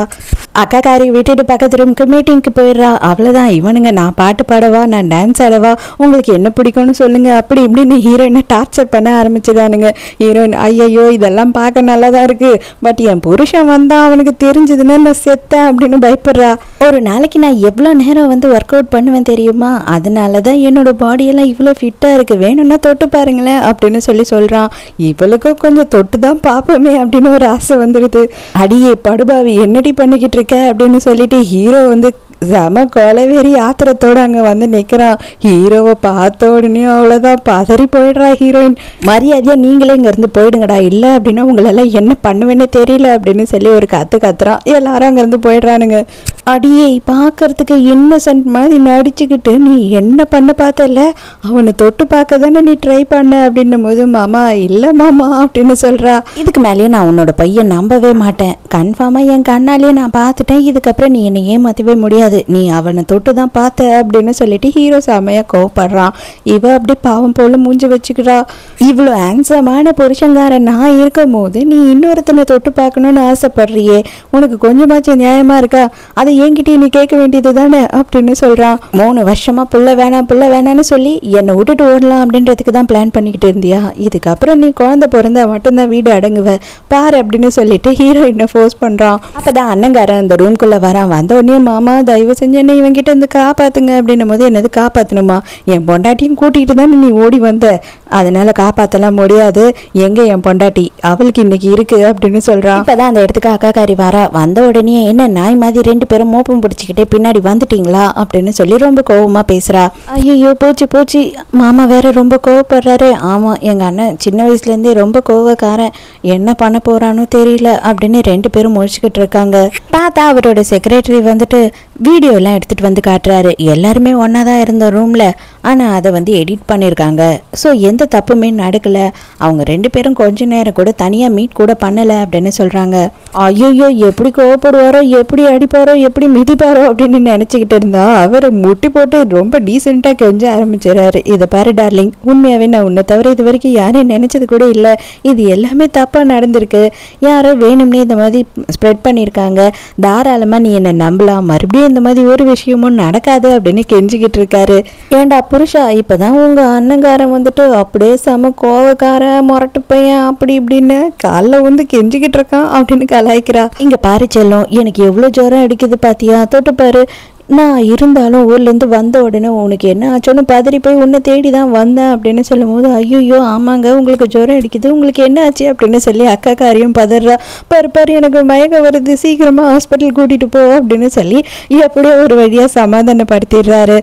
அக்காக்காரி விட்டுட்டு பக்கத்து ரூமுக்கு மீட்டிங்க்கு போயிடுறா. அவ்வளவுதான், இவனுங்க நான் பாட்டு பாடவா நான் டான்ஸ் ஆடவா உங்களுக்கு என்ன பிடிக்கும்னு சொல்லுங்க அப்படி இப்படின்னு ஹீரோயினை டார்ச்சர் பண்ண ஆரம்பிச்சுதானுங்க. ஹீரோயின் ஐயோ இதெல்லாம் பார்க்க நல்லாதான் இருக்கு, பட் என் புருஷன் வந்தா அவனுக்கு தெரிஞ்சதுன்னா நான் செத்தேன் அப்படின்னு பயப்படுறா. ஒரு நாளைக்கு நான் எவ்வளோ நேரம் வந்து ஒர்க் அவுட் பண்ணுவேன் தெரியுமா, அதனாலதான் என்னோட பாடியெல்லாம் இவ்வளோ ஃபிட்டா இருக்கு, வேணும்னா தொட்டு பாருங்களேன் அப்படின்னு சொல்றான். இவளுக்கும் கொஞ்சம் தொட்டு தான் பார்ப்போமே அப்படின்னு ஒரு ஆசை வந்துடுது. அடியே படுபாவி என்னடி பண்ணிக்கிட்டு இருக்க அப்படின்னு சொல்லிட்டு ஹீரோ வந்து செம கொலவேரி ஆத்திரத்தோட அங்க வந்து நிக்கிறான். ஹீரோவை பார்த்த உடனே அவ்வளவுதான் பதறி போயிடுறா ஹீரோயின். மரியாதையா நீங்களே இங்க இருந்து போயிடுங்கடா, இல்ல அப்படின்னா உங்களெல்லாம் என்ன பண்ணுவேன்னு தெரியல அப்படின்னு சொல்லி ஒரு கத்துறான். எல்லாரும் அங்க இருந்து போயிடுறானுங்க. அடியே பாக்குறதுக்கு இன்னசென்ட் மாதிரி நடிச்சுக்கிட்டு நீ என்ன பண்ண பார்த்தல, அவனை தொட்டு பார்க்க தானே நீ ட்ரை பண்ண அப்படின்னும் போது மாமா இல்ல மாமா அப்படின்னு சொல்றா. இதுக்கு மேலேயே நான் உன்னோட பையன் நம்பவே மாட்டேன், கன்ஃபார்மா என் கண்ணாலேயே நான் பார்த்துட்டேன், இதுக்கப்புறம் நீ என்னை ஏமாத்தவே முடியாது, நீ அவனை தொட்டு தான் பார்த்த அப்படின்னு சொல்லிட்டு ஹீரோ செமையா கோவப்படுறான். இவ அப்படி பாவம் போல மூஞ்சி வச்சுக்கிறா. இவ்வளவு ஹேண்ட்ஸமான புருஷங்காரன் நான் இருக்கும் போது நீ இன்னொருத்தனை தொட்டு பார்க்கணும்னு ஆசைப்படுறியே, உனக்கு கொஞ்சமாச்சும் நியாயமா இருக்கா, அதை என்கிட்டயே நீ கேட்க வேண்டியது தானே அப்படின்னு சொல்றான். 3 வருஷமா புள்ள வேணான்னு சொல்லி என்னை விட்டுட்டு ஓடலாம் அப்படின்றதுக்கு தான் பிளான் பண்ணிக்கிட்டு இருந்தியா, இதுக்கப்புறம் நீ குழந்தை பிறந்தா மட்டும்தான் வீடு அடங்குவ பாரு அப்படின்னு சொல்லிட்டு ஹீரோயினை ஃபோர்ஸ் பண்றான். அப்பதான் அண்ணங்காரன் அந்த ரூம்குள்ள வரான். வந்த உடனே மாமா தயவு செஞ்சு என்ன இவங்கிட்ட இருந்து காப்பாத்துங்க அப்படின்னும் போது, என்னது காப்பாத்தணுமா, என் பொண்டாட்டியும் கூட்டிகிட்டு தானே நீ ஓடி வந்த, அதனால காப்பாத்தலாம் முடியாது, எங்க என் பொண்டாட்டி அவளுக்கு இன்னைக்கு இருக்கு அப்படின்னு சொல்றான். இப்பதான் அந்த இடத்துக்கு அக்காக்காரி வரா. வந்த உடனே என்ன நாய் மாதிரி 2 பேரும் மோப்பம் பிடிச்சிக்கிட்டே பின்னாடி வந்துட்டீங்களா அப்படின்னு சொல்லி ரொம்ப கோவமா பேசுறா. ஐயோ போச்சு மாமா வேற ரொம்ப கோவப்படுறாரு. ஆமா எங்க அண்ணன் சின்ன வயசுல இருந்தே ரொம்ப கோவக்காரன், என்ன பண்ண போறானோ தெரியல அப்படின்னு 2 பேரும் முடிச்சுக்கிட்டு இருக்காங்க. பார்த்தா அவரோட செக்ரட்டரி வந்துட்டு வீடியோ எல்லாம் எடுத்துட்டு வந்து காட்டுறாரு. எல்லாருமே ஒன்னாதான் இருந்த ரூம்ல, ஆனா அதை வந்து எடிட் பண்ணிருக்காங்க. ஸோ எந்த தப்புமே நடக்கல, அவங்க 2 பேரும் கொஞ்ச நேரம் கூட தனியா மீட் கூட பண்ணல அப்படின்னு சொல்றாங்க. ஐயோ எப்படி கோவப்படுவாரோ, எப்படி அடிப்பாரோ, எப்படி மிதிப்பாரோ அப்படின்னு நினைச்சுக்கிட்டு இருந்தா அவரை முட்டி போட்டு ரொம்ப டீசெண்டா கெஞ்ச ஆரம்பிச்சிடறாரு. இதை பாரு டார்லிங், உண்மையாவே நான் உன்னை தவிர இது வரைக்கும் யாரையும் நினைச்சது கூட இல்லை, இது எல்லாமே தப்பா நடந்திருக்கு, யாரோ வேணும்னே இந்த மாதிரி ஸ்ப்ரெட் பண்ணியிருக்காங்க, தாராளமா நீ என்னை நம்பலாம், மறுபடியும் இந்த மாதிரி ஒரு விஷயமும் நடக்காது அப்படின்னு கெஞ்சிக்கிட்டு இருக்காரு. ஏண்டா புருஷா, இப்பதான் உங்க அண்ணங்காரன் வந்துட்டு அப்படியே செம கோவக்கார முரட்டு பையன் அப்படி இப்படின்னு காலில் வந்து கெஞ்சிக்கிட்டு இருக்கான் அப்படின்னு கலாய்க்கிறா. இங்க பாரு செல்லம், எனக்கு எவ்வளவு ஜுரம் அடிக்குது பாத்தியா, தொட்டு பாரு, நான் இருந்தாலும் ஊர்லேருந்து வந்த உடனே உனக்கு என்ன ஆச்சோன்னு பதறி போய் உன்னை தேடி தான் வந்தேன் அப்படின்னு சொல்லும் போது, ஐயோ ஆமாங்க உங்களுக்கு ஜுரம் அடிக்குது, உங்களுக்கு என்ன ஆச்சு அப்படின்னு சொல்லி அக்கா காரியம் பதறா. பாரு எனக்கு மயக்கம் வருது, சீக்கிரமாக ஹாஸ்பிட்டல் கூட்டிகிட்டு போ அப்படின்னு சொல்லி எப்படியோ ஒரு வழியாக சமாதானப்படுத்திடுறாரு.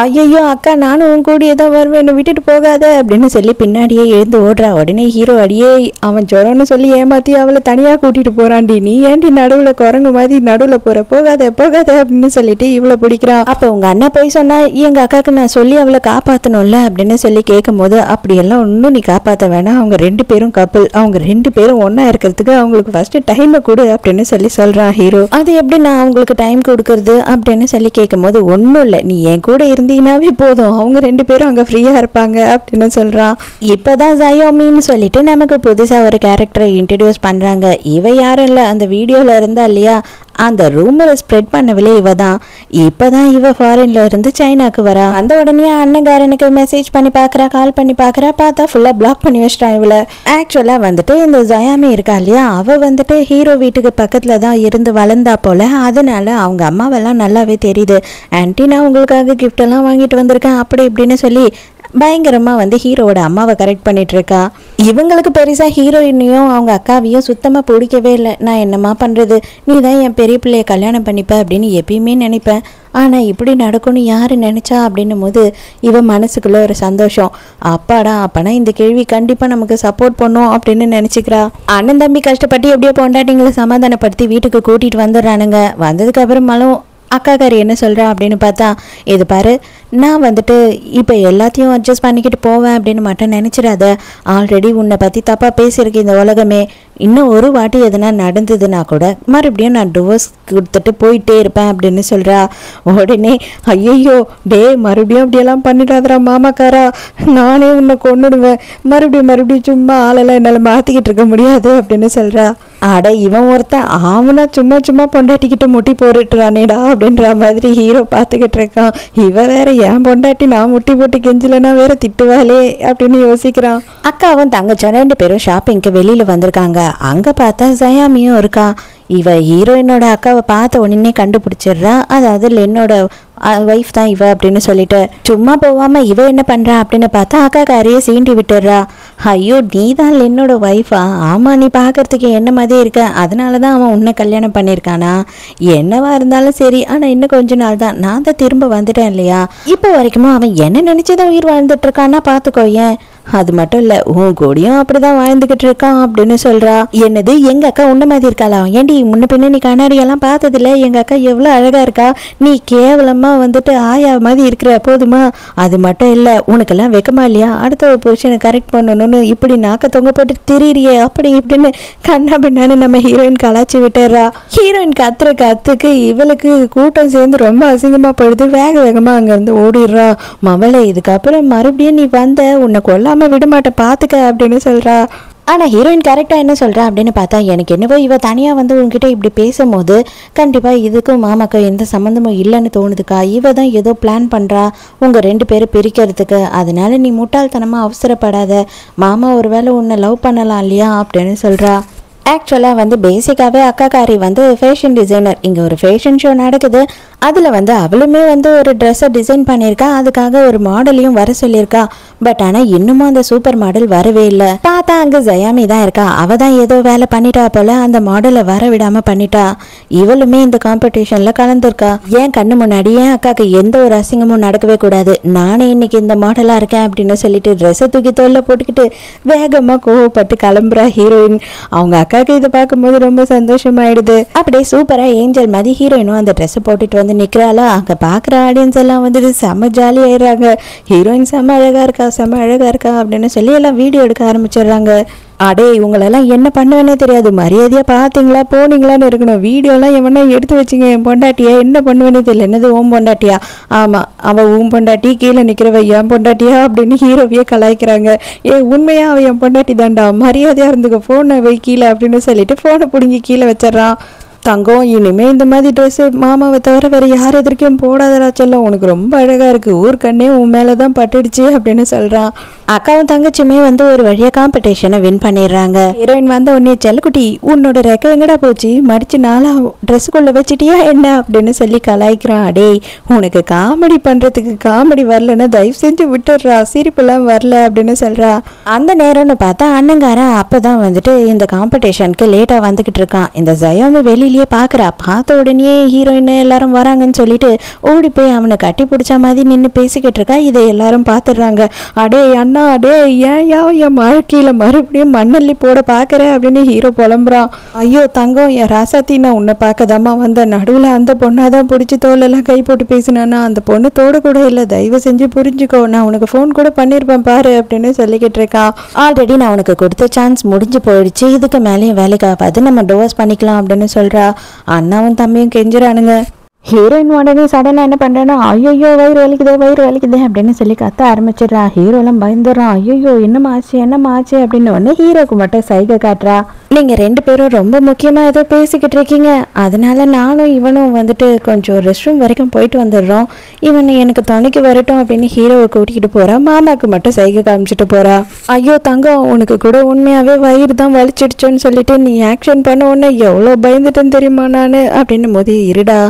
ஐயோ அக்கா, நானும் உன் கூடியே தான் வருவேன், என்னை விட்டுட்டு போகாத அப்படின்னு சொல்லி பின்னாடியே எழுந்து ஓடுறா. உடனே ஹீரோ அடியே அவன் ஜுரம்னு சொல்லி ஏமாத்தி அவளை தனியாக கூட்டிட்டு போறான்டி, நீ ஏன்டி நடுவில் குரங்கு மாதிரி நடுவில் போகாத அப்படின்னு சொல்லிட்டு இவளை பிடிக்கிறான். அப்போ உங்க அண்ணன் போய் சொன்னா எங்க அக்காவுக்கு நான் சொல்லி அவளை காப்பாற்றணும்ல அப்படின்னு சொல்லி கேட்கும் போது, அப்படியெல்லாம் ஒன்றும் நீ காப்பாற்ற வேணாம், அவங்க 2 பேரும் கப்பல், அவங்க 2 பேரும் ஒன்னா இருக்கிறதுக்கு அவங்களுக்கு ஃபர்ஸ்ட் டைமை கொடு அப்படின்னு சொல்லி சொல்றான் ஹீரோ. அது எப்படி நான் அவங்களுக்கு டைம் கொடுக்கறது அப்படின்னு சொல்லி கேட்கும் போது, ஒன்றும் இல்லை, நீ என் கூட இருந்தீங்கன்னாவே போதும், அவங்க 2 பேரும் அங்க ஃப்ரீயா இருப்பாங்க அப்படின்னு சொல்றான். இப்பதான் ஜயோமின்னு சொல்லிட்டு நமக்கு புதுசா ஒரு கேரக்டரை இன்ட்ரடியூஸ் பண்றாங்க. இவ யாரும் இல்ல, அந்த வீடியோல இருந்தா இல்லையா, அந்த ரூமரை ஸ்ப்ரெட் பண்ணவில்லை இவ தான். இப்பதான் இவ ஃபாரின்ல இருந்து சைனாக்கு வரா. அந்த உடனே அண்ணங்காரனுக்கு மெசேஜ் பண்ணி பாக்குறா, கால் பண்ணி பாக்குறா, பார்த்தா ஃபுல்லா பிளாக் பண்ணி வச்சிட்டான் இவள. ஆக்சுவலா வந்துட்டு இந்த ஜயாமி இருக்கா இல்லையா, அவ வந்துட்டு ஹீரோ வீட்டுக்கு பக்கத்துல தான் இருந்து வளர்ந்தா போல, அதனால அவங்க அம்மாவெல்லாம் நல்லாவே தெரியுது. ஆன்ட்டி நான் உங்களுக்காக கிஃப்ட் எல்லாம் வாங்கிட்டு வந்திருக்கேன் அப்படி இப்படின்னு சொல்லி பயங்கரமா வந்து ஹீரோவோட அம்மாவை கரெக்ட் பண்ணிட்டு இருக்கா. இவங்களுக்கு பெருசா ஹீரோயினையும் அவங்க அக்காவையும் சுத்தமா பிடிக்கவே இல்லை. நான் என்னமா பண்றது, நீ தான் என் பெரிய பிள்ளைய கல்யாணம் பண்ணிப்ப அப்படின்னு எப்பயுமே நினைப்பேன், ஆனா இப்படி நடக்கும்னு யாரு நினைச்சா அப்படின்னும் போது இவ மனசுக்குள்ள ஒரு சந்தோஷம். அப்பாடா, அப்பனா இந்த கேள்வி கண்டிப்பா நமக்கு சப்போர்ட் பண்ணும் அப்படின்னு நினைச்சுக்கிறா. அண்ணன் தம்பி கஷ்டப்பட்டு எப்படியோ பொண்டாட்டிங்களை சமாதானப்படுத்தி வீட்டுக்கு கூட்டிட்டு வந்துடுறானுங்க. வந்ததுக்கு அப்புறமாலும் அக்காக்காரி என்ன சொல்கிறா அப்படின்னு பார்த்தா, இது பாரு, நான் வந்துட்டு இப்போ எல்லாத்தையும் அட்ஜஸ்ட் பண்ணிக்கிட்டு போவேன் அப்படின்னு மட்டும் நினச்சிடாத, ஆல்ரெடி உன்னை பற்றி தப்பாக பேசியிருக்கு இந்த உலகமே, இன்னும் ஒரு வாட்டி எதுனா நடந்ததுன்னா கூட மறுபடியும் நான் டிவோர்ஸ் கொடுத்துட்டு போயிட்டே இருப்பேன் அப்படின்னு சொல்கிறா. உடனே ஐயோ டே, மறுபடியும் அப்படியெல்லாம் பண்ணிடாதரா மாமாக்காரா, நானே உன்னை கொண்டுடுவேன், மறுபடியும் சும்மா ஆளெல்லாம் என்னால் மாற்றிக்கிட்டு இருக்க முடியாது அப்படின்னு சொல்கிறா. அட இவன் ஒருத்தன் ஆவனா சும்மா பொண்டாட்டிக்கிட்ட முட்டி போட்டுறானேடா அப்படின்ற மாதிரி ஹீரோ பார்த்துக்கிட்டு இருக்கான். இவ வேற ஏன் பொண்டாட்டி நான் முட்டி போட்டு கெஞ்சலன்னா வேற திட்டுவாளே அப்படின்னு யோசிக்கிறான். அக்காவும் தங்கச்சும் 2 பேரும் ஷாப்பிங்க்கு வெளியில வந்திருக்காங்க. அங்க பார்த்தா ஜயாமியும் இருக்கா. இவ ஹீரோயினோட அக்காவை பார்த்த உடனே கண்டுபிடிச்சிடுறா, அதாவது லென்னோட ஒய்ஃப் தான் இவ அப்படின்னு சொல்லிட்டு. சும்மா போகாம இவ என்ன பண்றா அப்படின்னு பார்த்தா அக்காக்காரியை சீண்டி விட்டுடுறா. ஐயோ நீ தான் லென்னோட ஒய்ஃபா, ஆமா நீ பார்க்கறதுக்கு என்ன மாதிரி இருக்க, அதனாலதான் அவன் உன்னை கல்யாணம் பண்ணியிருக்கானா, என்னவா இருந்தாலும் சரி, ஆனா இன்னும் கொஞ்ச நாள் தான், நான் தான் திரும்ப வந்துட்டேன் இல்லையா, இப்போ வரைக்குமோ அவன் என்ன நினைச்சுதான் உயிர் வாழ்ந்துட்டு இருக்கான்னா பார்த்துக்கோ, ஏன் அது மட்டும் இல்ல உன் கூடயும் அப்படிதான் வாழ்ந்துகிட்டு இருக்கான் அப்படின்னு சொல்றா. என்னது எங்க அக்கா உன்ன மாதிரி இருக்காளா, ஏண்டி முன்ன பின்ன நீ கண்ணாடி எல்லாம் பார்த்ததில்ல, எங்க அக்கா எவ்வளவு அழகா இருக்கா, நீ கேவலமா வந்துட்டு ஆயா மாதிரி இருக்கிற போதுமா, அது மட்டும் இல்ல உனக்கெல்லாம் வெக்கமா இல்லையா, அடுத்த ஒரு புருஷனை கரெக்ட் பண்ணணும்னு இப்படி நாக்க தொங்க போட்டு திரியிறியே அப்படி இப்படின்னு கண்ணா பின்னான்னு நம்ம ஹீரோயின் கலாச்சி விட்டுறா. ஹீரோயின் கத்துற கத்துக்கு இவளுக்கு கூட்டம் சேர்ந்து ரொம்ப அசிங்கமா போயிடுது. வேகமா அங்க இருந்து ஓடிடுறா. மவளை இதுக்கப்புறம் மறுபடியும் நீ வந்த உன்னை கொல்லாம விட மாட்டேன் பாத்துக்க அப்படின்னு சொல்றா. ஆனால் ஹீரோயின் கரெக்டாக என்ன சொல்கிறா அப்படின்னு பார்த்தா, எனக்கு என்னவோ இவ தனியாக வந்து உங்ககிட்ட இப்படி பேசும்போது கண்டிப்பாக இதுக்கும் மாமாக்கும் எந்த சம்மந்தமும் இல்லைன்னு தோணுதுக்கா, இவ தான் ஏதோ பிளான் பண்ணுறா உங்கள் 2 பேரும் பிரிக்கிறதுக்கு, அதனால நீ முட்டாள்தனமாக அவசரப்படாத, மாமா ஒரு வேளை உன்னை லவ் பண்ணலாம் இல்லையா அப்படின்னு சொல்கிறா. ஆக்சுவலாக வந்து பேசிக்காகவே அக்காக்காரி வந்து ஃபேஷன் டிசைனர். இங்கே ஒரு ஃபேஷன் ஷோ நடக்குது, அதில் வந்து அவளுமே வந்து ஒரு ட்ரெஸ்ஸை டிசைன் பண்ணியிருக்கா, அதுக்காக ஒரு மாடலையும் வர சொல்லியிருக்கா. பட் ஆனால் இன்னமும் அந்த சூப்பர் மாடல் வரவே இல்லை. பார்த்தா அங்கே ஜயாமி தான் இருக்கா. அவள் தான் ஏதோ வேலை பண்ணிட்டா போல, அந்த மாடலை வர விடாமல் பண்ணிட்டா. இவளுமே இந்த காம்படிஷனில் கலந்துருக்கா. ஏன் கண்ணு முன்னாடி ஏன் அக்காவுக்கு எந்த ஒரு அசிங்கமும் நடக்கவே கூடாது, நானே இன்னைக்கு இந்த மாடலாக இருக்கேன் அப்படின்னு சொல்லிட்டு ட்ரெஸ்ஸை தூக்கி தோல்ல போட்டுக்கிட்டு வேகமாக கோவப்பட்டு கிளம்புறா ஹீரோயின். அவங்க அக்காவுக்கு இதை பார்க்கும்போது ரொம்ப சந்தோஷமாயிடுது. அப்படியே சூப்பரா ஏஞ்சல் மாதிரி ஹீரோயினும் அந்த ட்ரெஸ் போட்டுட்டு வந்து நிக்கிறாளா. அங்க பாக்குற ஆடியன்ஸ் எல்லாம் வந்துட்டு செம்ம ஜாலி ஆயிடுறாங்க. ஹீரோயின் செம்ம அழகா இருக்கா, செம்ம அழகா இருக்கா அப்படின்னு சொல்லி எல்லாம் வீடியோ எடுக்க ஆரம்பிச்சிடுறாங்க. அடே இவங்களெல்லாம் என்ன பண்ணுவேன்னே தெரியாது, மரியாதையா பார்த்தீங்களா போனீங்களான்னு இருக்கணும். வீடியோலாம் எவனா எடுத்து வச்சிங்க என் பொண்டாட்டியா, என்ன பண்ணுவேன்னே தெரியல. என்னது ஓம் பொண்டாட்டியா? ஆமாம் அவள் ஊம் பொண்டாட்டி, கீழே நிற்கிறவ என் பொண்டாட்டியா அப்படின்னு ஹீரோவையே கலாய்க்கிறாங்க. உண்மையா அவள் என் பொண்டாட்டி தாண்டா, மரியாதையாக இருந்துக்க, ஃபோனை வை கீழே அப்படின்னு சொல்லிட்டு ஃபோனை பிடுங்கி கீழே வச்சிட்றான். தங்கம் இனிமே இந்த மாதிரி ட்ரெஸ்ஸு மாமாவை தவிர வேறு யார் எதிர்க்கையும் போடாதடா செல்லம், உனக்கு ரொம்ப அழகாக இருக்குது, ஊர்க்கண்ணே உன் மேலே தான் பட்டுடுச்சு அப்படின்னு சொல்கிறான். அக்காவும் தங்கச்சியுமே ஒரு வழியாக காம்படிஷனை வின் பண்ணிடுறாங்க. ஹீரோயின் உடனே செல்லக்குட்டி உன்னோட ரெக்க எங்கடா போச்சு, மடிச்சு நாளா ட்ரெஸ்ஸுக்குள்ளே வச்சிட்டியா என்ன அப்படின்னு சொல்லி கலாய்க்கிறான். அடே உனக்கு காமெடி பண்ணுறதுக்கு காமெடி வரலன்னா தயவு செஞ்சு விட்டுடுறா, சிரிப்புலாம் வரல அப்படின்னு சொல்கிறா. அந்த நேரம்னு பார்த்தா அண்ணங்காரன் அப்போ தான் இந்த காம்படிஷனுக்கு லேட்டாக வந்துக்கிட்டு இருக்கான். இந்த ஜயோமி வெளியிலேயே பார்க்குறா. பார்த்த உடனே ஹீரோயின் எல்லாரும் வராங்கன்னு சொல்லிட்டு ஓடி போய் அவனை கட்டி பிடிச்ச மாதிரி நின்று பேசிக்கிட்டு இருக்கா. இதை எல்லாரும் பார்த்துடுறாங்க. அடே அண்ணா, அடே ஏன் என் வாழ்க்கையில மறுபடியும் மண்ணள்ளி போட பார்க்குறேன் அப்படின்னு ஹீரோ புலம்புறான். ஐயோ தங்கம், என் ராசாத்தி, நான் உன்னை பார்க்கதாம்மா வந்த, நடுவில் அந்த பொண்ணாதான் பிடிச்சி தோலெல்லாம் கை போட்டு பேசினானா, அந்த பொண்ணு தோட கூட இல்லை, தயவு செஞ்சு புரிஞ்சுக்கோ, நான் உனக்கு ஃபோன் கூட பண்ணியிருப்பேன் பாரு அப்படின்னு சொல்லிக்கிட்டு இருக்கான். ஆல்ரெடி நான் உனக்கு கொடுத்த சான்ஸ் முடிஞ்சு போயிடுச்சு, இதுக்கு மேலேயும் வேலைக்கு ஆகாது, நம்ம டிவோர்ஸ் பண்ணிக்கலாம் அப்படின்னு சொல்றா. அண்ணாவும் தம்பியும் கெஞ்சுறானுங்க. ஹீரோயின் உடனே சடனாக என்ன பண்ணுறேன்னா, ஐயோ வயிறு வலிக்குதே அப்படின்னு சொல்லி கத்த ஆரம்பிச்சிடுறா. ஹீரோலாம் பயந்துடுறான். ஐயோ என்னம்மா ஆச்சு அப்படின்னு உடனே ஹீரோக்கு மட்டும் சைகை காட்டுறா. நீங்கள் 2 பேரும் ரொம்ப முக்கியமாக ஏதோ பேசிக்கிட்டு இருக்கீங்க, அதனால நானும் இவனும் கொஞ்சம் ரெஸ்ட் ரூம் வரைக்கும் போயிட்டு வந்துடுறோம், இவன் எனக்கு துணைக்கு வரட்டும் அப்படின்னு ஹீரோவை கூட்டிகிட்டு போகிறா. மாமாவுக்கு மட்டும் சைகை காமிச்சிட்டு போகிறா. ஐயோ தங்கம், உனக்கு கூட உண்மையாகவே வயிறு தான் வலிச்சிடுச்சோன்னு சொல்லிட்டு நீ ஆக்ஷன் பண்ண உடனே எவ்வளோ பயந்துட்டேன்னு தெரியுமா நான் அப்படின்னு போது, இருடா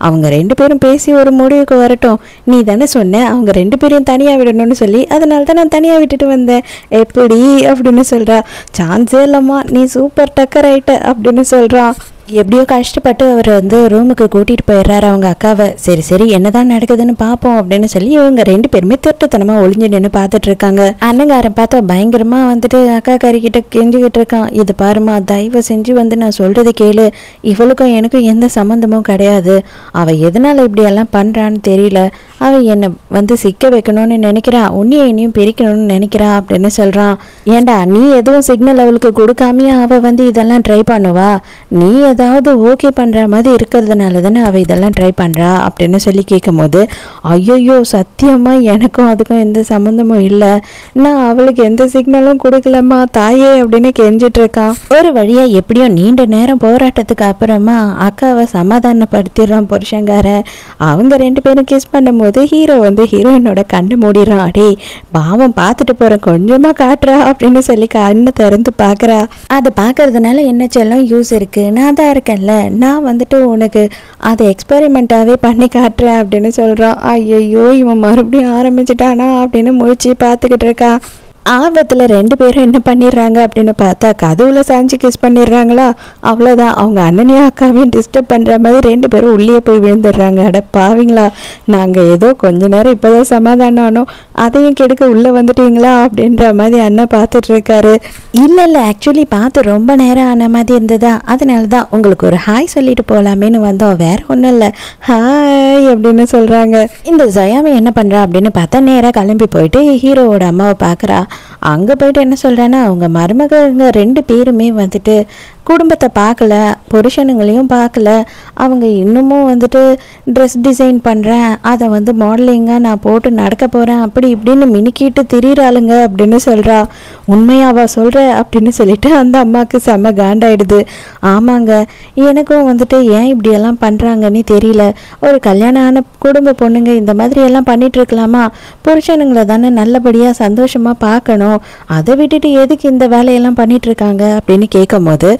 அவங்க 2 பேரும் பேசி ஒரு முடிவுக்கு வரட்டும், நீ தானே சொன்ன அவங்க 2 பேரையும் தனியாக விடணும்னு சொல்லி, அதனால தான் நான் தனியாக விட்டுட்டு வந்தேன் எப்படி அப்படின்னு சொல்கிறா. சான்ஸே இல்லம்மா, நீ சூப்பர் டக்கர் ஆயிட்ட அப்படின்னு சொல்கிறான். எப்படியோ கஷ்டப்பட்டு அவர் ரூமுக்கு கூட்டிகிட்டு போயிடுறாரு அவங்க அக்காவை. சரி என்னதான் நடக்குதுன்னு பார்ப்போம் அப்படின்னு சொல்லி இவங்க 2 பேருமே திட்டத்தனமாக ஒளிஞ்சு நின்று பார்த்துட்டு இருக்காங்க. அண்ணங்காரன் பார்த்தா பயங்கரமாக அக்கா கறிக்கிட்ட கெஞ்சிக்கிட்டு இருக்கான். இது பாருமா, தயவு செஞ்சு நான் சொல்கிறது கேளு, இவளுக்கும் எனக்கும் எந்த சம்மந்தமும் கிடையாது, அவள் எதனால் இப்படியெல்லாம் பண்ணுறான்னு தெரியல, அவள் என்னை சிக்க வைக்கணும்னு நினைக்கிறா, உன்னையும் பிரிக்கணும்னு நினைக்கிறா அப்படின்னு சொல்கிறான். ஏண்டா நீ எதுவும் சிக்னல் அவளுக்கு கொடுக்காமையே அவள் இதெல்லாம் ட்ரை பண்ணுவா, நீ ஏதாவது ஓகே பண்ணுற மாதிரி இருக்கிறதுனால தானே அவள் இதெல்லாம் ட்ரை பண்ணுறா அப்படின்னு சொல்லி கேட்கும் போது, ஐயோ சத்தியமாக எனக்கும் அதுக்கும் எந்த சம்மந்தமும் இல்லை, நான் அவளுக்கு எந்த சிக்னலும் கொடுக்கலம்மா தாயே அப்படின்னு கெஞ்சிட்டு இருக்கான். ஒரு வழியாக எப்படியோ நீண்ட நேரம் போராட்டத்துக்கு அப்புறமா அக்காவை சமாதானப்படுத்திடுறான் புருஷங்காரன். அவங்க 2 பேரும் கிஸ் பண்ணும்போது ஹீரோ ஹீரோயினோட கண்ணு மூடிடுறான். அடே பாவம், பார்த்துட்டு போகிறேன், கொஞ்சமாக காட்டுறா அப்படின்னு சொல்லி கண்ணை திறந்து பார்க்குறா. அதை பார்க்கறதுனால என்ன செல்லம் யூஸ் இருக்குது, நான் தான் இருக்கேன்ல, நான் உனக்கு அதை எக்ஸ்பெரிமெண்ட்டாகவே பண்ணி காட்டுறேன் அப்படின்னு சொல்கிறான். ஐயோ இவன் மறுபடியும் ஆரம்பிச்சிட்டானா அப்படின்னு முழிச்சு பார்த்துக்கிட்டு இருக்கா. ஆர்வத்தில் 2 பேரும் என்ன பண்ணிடுறாங்க அப்படின்னு பார்த்தா கதவுல சாஞ்சி கிஸ் பண்ணிடுறாங்களா. அவ்வளோதான், அவங்க அண்ணனையும் அக்காவையும் டிஸ்டர்ப் பண்ணுற மாதிரி 2 பேரும் உள்ளே போய் விழுந்துடுறாங்க. அட பாவீங்களா, நாங்கள் ஏதோ கொஞ்ச நேரம் இப்போதான் சமாதானம் ஆனோம், அதையும் கெடுக்க உள்ளே வந்துட்டீங்களா அப்படின்ற மாதிரி அண்ணன் பார்த்துட்டு இருக்காரு. இல்லை ஆக்சுவலி பார்த்து ரொம்ப நேரம் ஆன மாதிரி இருந்ததா, அதனால தான் உங்களுக்கு ஒரு ஹாய் சொல்லிட்டு போகலாமேன்னு வந்தோம், வேற ஒன்றும் இல்லை, ஹாய் அப்படின்னு சொல்கிறாங்க. இந்த ஜயாமி என்ன பண்ணுறா அப்படின்னு பார்த்தா நேராக கிளம்பி போயிட்டு ஹீரோவோட அம்மாவை பார்க்குறா. அங்கே போயிட்டு என்ன சொல்கிறேன்னா, அவங்க மருமகங்க 2 பேருமே குடும்பத்தை பார்க்கல, புருஷனுங்களையும் பார்க்கல, அவங்க இன்னமும் ட்ரெஸ் டிசைன் பண்ணுறேன், அதை மாடலிங்காக நான் போட்டு நடக்க போகிறேன் அப்படி இப்படின்னு மினுக்கிட்டு திரியிறாளுங்க அப்படின்னு சொல்கிறா. உண்மையாவா சொல்கிற அப்படின்னு சொல்லிட்டு அந்த அம்மாவுக்கு செம்ம காண்டாயிடுது. ஆமாங்க, எனக்கும் ஏன் இப்படியெல்லாம் பண்ணுறாங்கன்னு தெரியல, ஒரு கல்யாணம் ஆன குடும்ப பொண்ணுங்க இந்த மாதிரி எல்லாம் பண்ணிட்டு இருக்கலாமா, புருஷனுங்களை தானே நல்லபடியாக சந்தோஷமாக பார்க்கணும், அதை விட்டுட்டு எதுக்கு இந்த வேலையெல்லாம் பண்ணிட்டு இருக்காங்க அப்படின்னு கேட்கும் போது,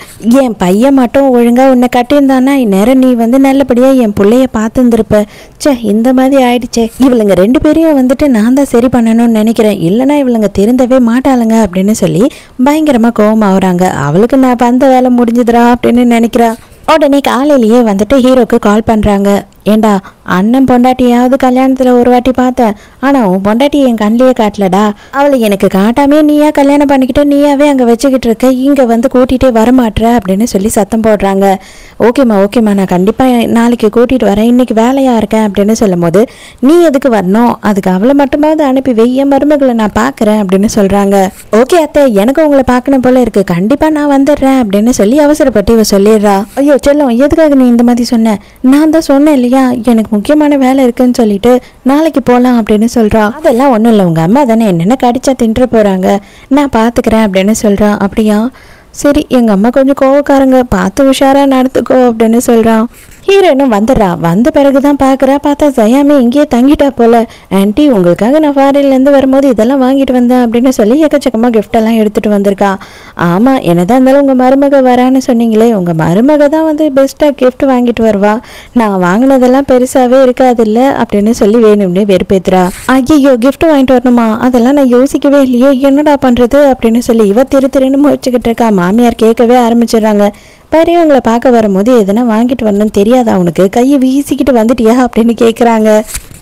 என் பையன் மட்டும் ஒழுங்கா உன்னை கட்டியிருந்தானா இந்நேரம் நீ நல்லபடியா என் பிள்ளைய பார்த்துருந்துருப்ப, சே இந்த மாதிரி ஆயிடுச்சே, இவளுங்க 2 பேரையும் நான் தான் சரி பண்ணணும்னு நினைக்கிறேன், இல்லைன்னா இவளுங்க திருந்தவே மாட்டாளுங்க அப்படின்னு சொல்லி பயங்கரமா கோவம் ஆகுறாங்க. அவளுக்கு நான் வந்த வேலை முடிஞ்சுதுரா அப்படின்னு நினைக்கிறா. உடனே காலையிலேயே ஹீரோக்கு கால் பண்ணுறாங்க. ஏண்டா அண்ணன் பொண்டாட்டியாவது கல்யாணத்துல ஒரு வாட்டி பார்த்தேன், ஆனா உன் பொண்டாட்டி என் கண்ணிலேயே காட்டலடா. அவளை எனக்கு காட்டாமே நீயா கல்யாணம் பண்ணிக்கிட்டு நீயாவே அங்க வச்சுக்கிட்டு இருக்க, இங்க வந்து கூட்டிகிட்டே வரமாட்ற அப்படின்னு சொல்லி சத்தம் போடுறாங்க. ஓகேம்மா நான் கண்டிப்பா நாளைக்கு கூட்டிட்டு வரேன், இன்னைக்கு வேலையா இருக்கேன் அப்படின்னு சொல்லும் போது, நீ எதுக்கு வரணும், அதுக்கு அவளை மட்டுமாவது அனுப்பி வை, என் மருமகளை நான் பாக்குறேன் அப்படின்னு சொல்றாங்க. ஓகே அத்தை, எனக்கு உங்களை பார்க்கணும் போல இருக்கு, கண்டிப்பா நான் வந்துடுறேன் அப்படின்னு சொல்லி அவசரப்பட்டு இவ சொல்லிடுறா. ஐயோ செல்லம், எதுக்காக நீ இந்த மாதிரி சொன்ன, நான் தான் சொன்னேன் இல்லையா எனக்கு முக்கியமான வேலை இருக்குன்னு சொல்லிட்டு நாளைக்கு போலாம் அப்படின்னு சொல்றா. அதெல்லாம் ஒண்ணும் இல்லை, உங்க அம்மா தானே என்னென்ன கடிச்சா தின்ற போறாங்க, நான் பாத்துக்கிறேன் அப்படின்னு சொல்றான். அப்படியா, சரி, எங்க அம்மா கொஞ்சம் கோவக்காரங்க, பார்த்து உஷாரா நடத்துக்கோ அப்படின்னு சொல்றான். ஹீரோயினும் வந்துடுறா. வந்த பிறகுதான் பாக்குறா, பார்த்தா ஜயாமே இங்கேயே தங்கிட்டா போல. ஆன்ட்டி, உங்களுக்காக நான் ஃபாரின்ல இருந்து வரும்போது இதெல்லாம் வாங்கிட்டு வந்தேன் அப்படின்னு சொல்லி எக்கச்சக்கமா கிஃப்ட் எல்லாம் எடுத்துட்டு வந்திருக்கா. ஆமா, என்னதான் இருந்தாலும் உங்க மருமக வரான்னு சொன்னீங்களே, உங்க மருமக தான் வந்து பெஸ்டா கிஃப்ட் வாங்கிட்டு வருவா, நான் வாங்கினதெல்லாம் பெருசாவே இருக்காது இல்ல அப்படின்னு சொல்லி வேணும்னே வெறுப்பேத்துறா. ஐயோ, கிஃப்ட் வாங்கிட்டு வரணுமா, அதெல்லாம் நான் யோசிக்கவே இல்லையே, என்னடா பண்றது அப்படின்னு சொல்லி இவ திருன்னு முயற்சிக்கிட்டு இருக்கா. மாமியார் கேட்கவே ஆரம்பிச்சிடுறாங்க. பெரியவங்களை பார்க்க வரும்போது எதனா வாங்கிட்டு வரணும்னு தெரியாதா உனக்கு, கையை வீசிக்கிட்டு வந்துட்டியா அப்படின்னு கேட்குறாங்க.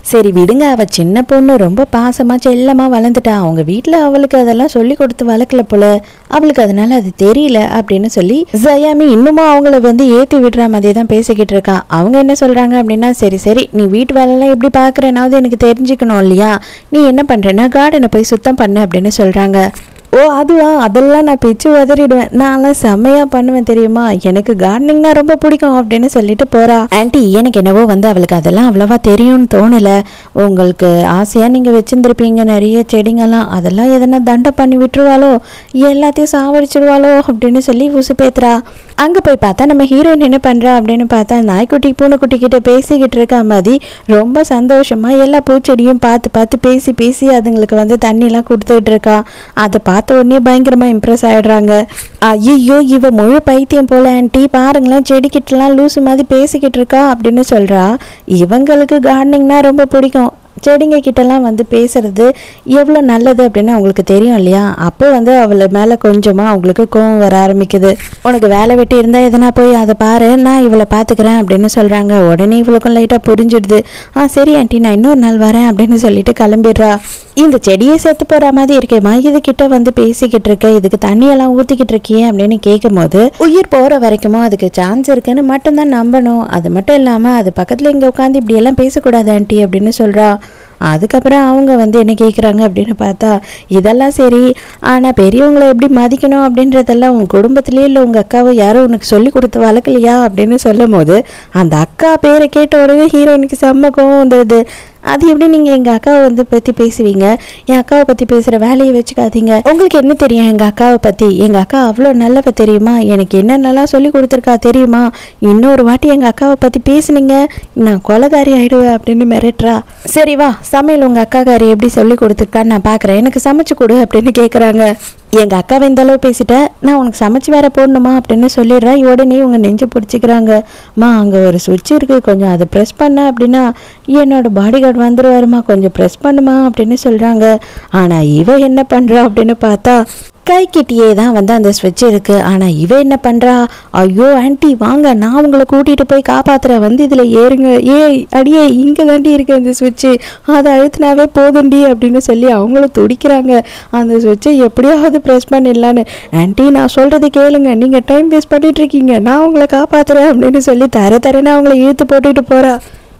சரி விடுங்க, அவள் சின்ன பொண்ணு ரொம்ப பாசமாக செல்லமாக வளர்ந்துட்டா, அவங்க வீட்டில் அவளுக்கு அதெல்லாம் சொல்லி கொடுத்து வளர்க்கல போல, அவளுக்கு அதனால அது தெரியல அப்படின்னு சொல்லி ஜயாமி இன்னுமா அவங்கள வந்து ஏற்றி விடுற மாதிரி தான் பேசிக்கிட்டு இருக்கா. அவங்க என்ன சொல்கிறாங்க அப்படின்னா, சரி நீ வீட்டு வேலைலாம் எப்படி பார்க்குறேனாவது எனக்கு தெரிஞ்சுக்கணும் இல்லையா, நீ என்ன பண்ணுறேன்னா கார்டனை போய் சுத்தம் பண்ணு அப்படின்னு சொல்கிறாங்க. ஓ அதுவா, அதெல்லாம் நான் பிச்சு உதறிடுவேன், நான்லாம் செம்மையா பண்ணுவேன் தெரியுமா, எனக்கு கார்டனிங்னா ரொம்ப பிடிக்கும் அப்படின்னு சொல்லிட்டு போறா. ஆன்ட்டி, எனக்கு என்னவோ வந்து அவளுக்கு அதெல்லாம் அவ்வளவா தெரியும்னு தோணல, உங்களுக்கு ஆசையா நீங்க வச்சிருந்துருப்பீங்க நிறைய செடிங்கெல்லாம், அதெல்லாம் எதனா தண்டை பண்ணி விட்டுருவாளோ, எல்லாத்தையும் சாவடிச்சிடுவாளோ அப்படின்னு சொல்லி உசுப்பேத்துறா. அங்க போய் பார்த்தா நம்ம ஹீரோயின் என்ன பண்றா அப்படின்னு பார்த்தா, நாய்க்குட்டி பூனைக்குட்டி கிட்ட பேசிக்கிட்டு இருக்க மாதிரி ரொம்ப சந்தோஷமா எல்லா பூச்செடியும் பார்த்து பேசி அதுங்களுக்கு வந்து தண்ணிலாம் கொடுத்துட்டு இருக்கா. அதை பார்த்த உடனே பயங்கரமா இம்ப்ரெஸ் ஆயிடுறாங்க. ஐயோ, இவ முழு பைத்தியம் போல ஆன்ட்டி, பாருங்களேன் செடிக்கிட்டலாம் லூசு மாதிரி பேசிக்கிட்டு இருக்கா அப்படின்னு சொல்றா. இவங்களுக்கு கார்டனிங்னா ரொம்ப பிடிக்கும், செடிங்க கிட்டலாம் வந்து பேசுறது எவ்வளோ நல்லது அப்படின்னு அவங்களுக்கு தெரியும் இல்லையா. அப்போ வந்து அவளை மேலே கொஞ்சமாக அவங்களுக்கு கோவம் வர ஆரம்பிக்குது. உனக்கு வேலை வெட்டி இருந்தால் எதனா போய் அதை பாரு, நான் இவளை பார்த்துக்கிறேன் அப்படின்னு சொல்கிறாங்க. உடனே இவளுக்கும் லைட்டாக புரிஞ்சிடுது. சரி ஆன்ட்டி, நான் இன்னொரு நாள் வரேன் அப்படின்னு சொல்லிட்டு கிளம்பிடுறா. இந்த செடியை செத்து போகிற மாதிரி இருக்கேம்மா, இது கிட்ட வந்து பேசிக்கிட்டு இருக்க, இதுக்கு தண்ணியெல்லாம் ஊற்றிக்கிட்டு இருக்கியே அப்படின்னு கேட்கும் போது, உயிர் போகிற வரைக்குமோ அதுக்கு சான்ஸ் இருக்குன்னு மட்டும்தான் நம்பணும், அது மட்டும் இல்லாமல் அது பக்கத்தில் இங்கே உட்காந்து இப்படியெல்லாம் பேசக்கூடாது ஆன்ட்டி அப்படின்னு சொல்கிறா. அதுக்கப்புறம் அவங்க வந்து என்ன கேட்குறாங்க அப்படின்னு பார்த்தா, இதெல்லாம் சரி, ஆனால் பெரியவங்களை எப்படி மதிக்கணும் அப்படின்றதெல்லாம் உங்கள் குடும்பத்திலேயே இல்லை உங்கள் அக்காவை யாரும் உனக்கு சொல்லி கொடுத்து வளர்க்கலையா அப்படின்னு சொல்லும் போது, அந்த அக்கா பேரை கேட்ட உடனே ஹீரோயினுக்கு செம்ம கோவம் வந்தது. அது எப்படி நீங்கள் எங்கள் அக்காவை வந்து பற்றி பேசுவீங்க, என் அக்காவை பற்றி பேசுகிற வேலையை வச்சுக்காதீங்க, உங்களுக்கு என்ன தெரியும் எங்கள் அக்காவை பற்றி, எங்கள் அக்கா அவ்வளோ நல்லவ தெரியுமா, எனக்கு என்னென்னலாம் சொல்லி கொடுத்துருக்கா தெரியுமா, இன்னொரு வாட்டி எங்கள் அக்காவை பற்றி பேசுனீங்க நான் கொலைகாரி ஆயிடுவேன் அப்படின்னு மிரட்டுறா. சரி வா, சமையல் உங்கள் அக்காக்காரி எப்படி சொல்லி கொடுத்துருக்கான்னு நான் பார்க்குறேன், எனக்கு சமைச்சு கொடு அப்படின்னு கேட்குறாங்க. எங்கள் அக்காவை இந்த அளவு பேசிட்டேன், நான் உனக்கு சமைச்சு வேற போடணுமா அப்படின்னு சொல்லிடுறேன். உடனே இவங்க நெஞ்சு பிடிச்சிக்கிறாங்க. அங்கே ஒரு சுவிட்ச் இருக்குது, கொஞ்சம் அதை ப்ரெஸ் பண்ண அப்படின்னா என்னோட பாடி கார்டு வந்துடுவாருமா, கொஞ்சம் ப்ரெஸ் பண்ணுமா அப்படின்னு சொல்கிறாங்க. ஆனால் இவ என்ன பண்ணுறா அப்படின்னு பார்த்தா, கைக்கிட்டேயே தான் வந்து அந்த ஸ்விட்ச் இருக்குது. ஆனால் இவ என்ன பண்ணுறா, ஐயோ ஆன்ட்டி வாங்க, நான் உங்களை கூட்டிகிட்டு போய் காப்பாற்றுறேன், வந்து இதில் ஏறுங்க, அடியே இங்கே தாண்டி இருக்கு அந்த ஸ்விட்சு, அதை அழுத்தினாவே போதுண்டி அப்படின்னு சொல்லி அவங்களும் துடிக்கிறாங்க. அந்த ஸ்விட்சை எப்படியாவது ப்ரெஸ் பண்ணிடலான்னு. ஆன்ட்டி நான் சொல்கிறது கேளுங்க, நீங்கள் டைம் வேஸ்ட் பண்ணிகிட்ருக்கீங்க, நான் உங்களை காப்பாற்றுறேன் அப்படின்னு சொல்லி தரேன்னு அவங்கள இழுத்து போட்டுட்டு போகிறா.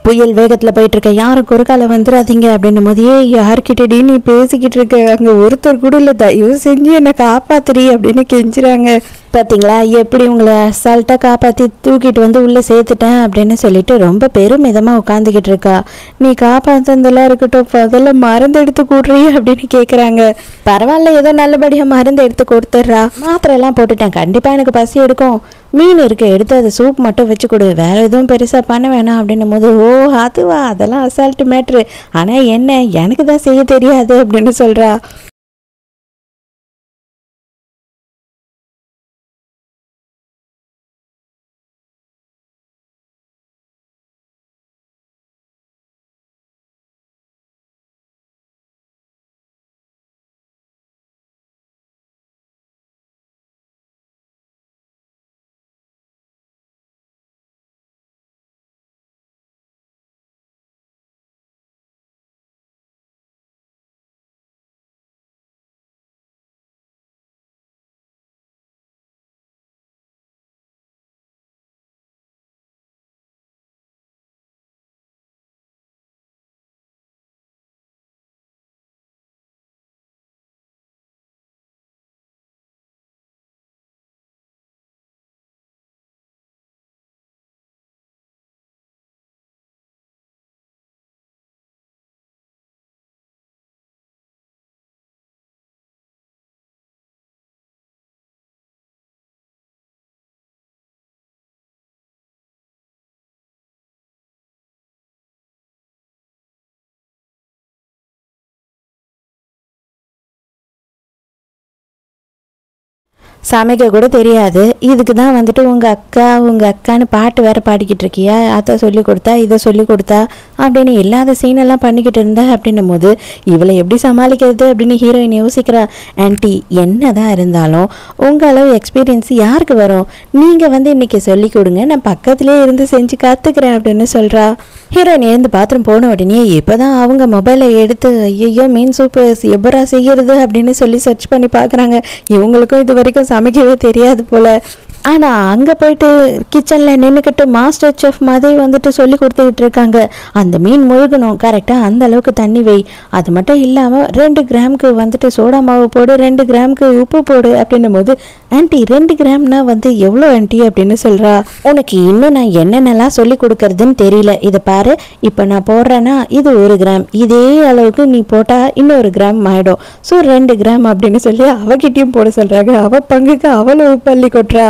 புயல் வேகத்தில் போயிட்டு இருக்க, யாரும் குறுக்கால வந்துடாதீங்க அப்படின்னும் போதே, யார்கிட்டடி நீ பேசிக்கிட்டு இருக்க, அங்கே ஒருத்தர் கூட இல்லை, தயவு செஞ்சு என்னை காப்பாத்துறி அப்படின்னு கெஞ்சுறாங்க. பார்த்தீங்களா எப்படி உங்களை அசால்ட்டாக காப்பாற்றி தூக்கிட்டு வந்து உள்ளே சேர்த்துட்டேன் அப்படின்னு சொல்லிட்டு ரொம்ப பெருமிதமாக உட்காந்துக்கிட்டு இருக்கா. நீ காப்பாற்றுனதெல்லாம் இருக்கட்டும், அதெல்லாம் மருந்து எடுத்து கூடுறீ அப்படின்னு கேட்குறாங்க. பரவாயில்ல, ஏதோ நல்லபடியாக மருந்து எடுத்து கொடுத்துட்றா, மாத்திரை எல்லாம் போட்டுட்டேன், கண்டிப்பாக எனக்கு பசி எடுக்கும், மீன் இருக்கு எடுத்து அதை சூப் மட்டும் வச்சு கொடு, வேற எதுவும் பெருசாக பண்ண வேணாம் அப்படின்னும் போது, ஓ அதுவா, அதெல்லாம் அசால்ட்டு மேட்ரு, ஆனால் என்ன எனக்கு தான் செய்ய தெரியாது அப்படின்னு சொல்கிறா. சமைக்க கூட தெரியாது, இதுக்கு தான் வந்துட்டு உங்கள் அக்கான்னு பாட்டு வேற பாடிக்கிட்டு இருக்கியா, அதை சொல்லி கொடுத்தா இதை சொல்லி கொடுத்தா அப்படின்னு இல்லாத சீனெல்லாம் பண்ணிக்கிட்டு இருந்தா அப்படின்னும் போது இவளை எப்படி சமாளிக்கிறது அப்படின்னு ஹீரோயின் யோசிக்கிறா. ஆன்ட்டி என்னதான் இருந்தாலும் உங்கள் அளவு எக்ஸ்பீரியன்ஸ் யாருக்கு வரும், நீங்கள் வந்து இன்னைக்கு சொல்லி கொடுங்க, நான் பக்கத்துலேயே இருந்து செஞ்சு கற்றுக்கிறேன் அப்படின்னு சொல்கிறா. ஹீரோயின் எழுந்து பாத்ரூம் போன உடனே இப்போதான் அவங்க மொபைலை எடுத்து ஐயோ மீன் சூப்பு எப்பரா செய்கிறது அப்படின்னு சொல்லி சர்ச் பண்ணி பார்க்குறாங்க. இவங்களுக்கும் இது வரைக்கும் சமைக்கவே தெரியாது போல. ஆனால் அங்கே போயிட்டு கிச்சனில் நின்றுக்கிட்டு மாஸ்டர் செஃப் மாதிரி வந்துட்டு சொல்லி கொடுத்துக்கிட்டு இருக்காங்க. அந்த மீன் முழுகணும், கரெக்டாக அந்த அளவுக்கு தண்ணி வை, அது மட்டும் இல்லாமல் 2 கிராமுக்கு வந்துட்டு சோடா மாவு போடு, 2 கிராமுக்கு உப்பு போடு அப்படின்னும் போது ஆன்ட்டி 2 கிராம்னா வந்து எவ்வளோ ஆன்ட்டி அப்படின்னு சொல்கிறா. உனக்கு இன்னும் நான் என்னென்னலாம் சொல்லி கொடுக்கறதுன்னு தெரியல, இதை பாரு, இப்போ நான் போடுறேன்னா இது 1 கிராம், இதே அளவுக்கு நீ போட்டால் இன்னும் 1 கிராம் ஆகிடும், ஸோ 2 கிராம் அப்படின்னு சொல்லி அவகிட்டையும் போட சொல்கிறாங்க. அவள் பங்குக்கு அவளை உப்பள்ளி கொட்டுறா.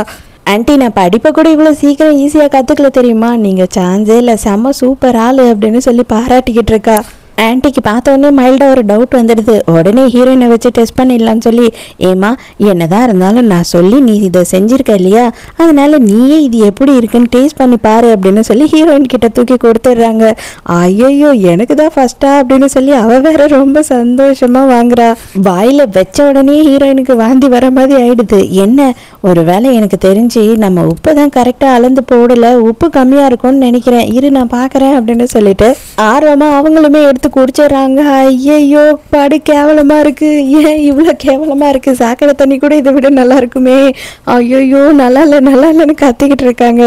ஆன்ட்டி நான் படிப்பை கூட இவ்வளோ சீக்கிரம் ஈஸியாக கற்றுக்கல தெரியுமா, நீங்கள் சான்ஸே இல்லை, செம்ம சூப்பர் ஆள் அப்படின்னு சொல்லி பாராட்டிக்கிட்டு இருக்கா. ஆன்ட்டிக்கு பார்த்தோன்னே மைல்டாக ஒரு டவுட் வந்துடுது. உடனே ஹீரோயினை வச்சு டெஸ்ட் பண்ணிடலான்னு சொல்லி, ஏமா என்னதான் இருந்தாலும் நான் சொல்லி நீ இதை செஞ்சுருக்க இல்லையா, அதனால நீயே இது எப்படி இருக்குன்னு டேஸ்ட் பண்ணி பாரு அப்படின்னு சொல்லி ஹீரோயின் கிட்ட தூக்கி கொடுத்துட்றாங்க. ஐயோ எனக்கு தான் ஃபர்ஸ்டா அப்படின்னு சொல்லி அவள் வேற ரொம்ப சந்தோஷமாக வாங்குறா. வாயில் வச்ச உடனே ஹீரோயினுக்கு வாந்தி வர மாதிரி ஆயிடுது. என்ன ஒரு வேளை எனக்கு தெரிஞ்சு நம்ம உப்பு தான் கரெக்டாக அளந்து போடலை, உப்பு கம்மியாக இருக்கும்னு நினைக்கிறேன், இரு நான் பார்க்குறேன் அப்படின்னு சொல்லிட்டு ஆர்வமாக அவங்களுமே எடுத்து குடிச்சிடறாங்க. ஐயையோ படு கேவலமா இருக்கு, ஏன் இவ்வளோ கேவலமா இருக்கு, சாக்கடை தண்ணி கூட இதை விட நல்லா இருக்குமே, ஐயோ நல்லா இல்லைன்னு கத்திக்கிட்டு இருக்காங்க.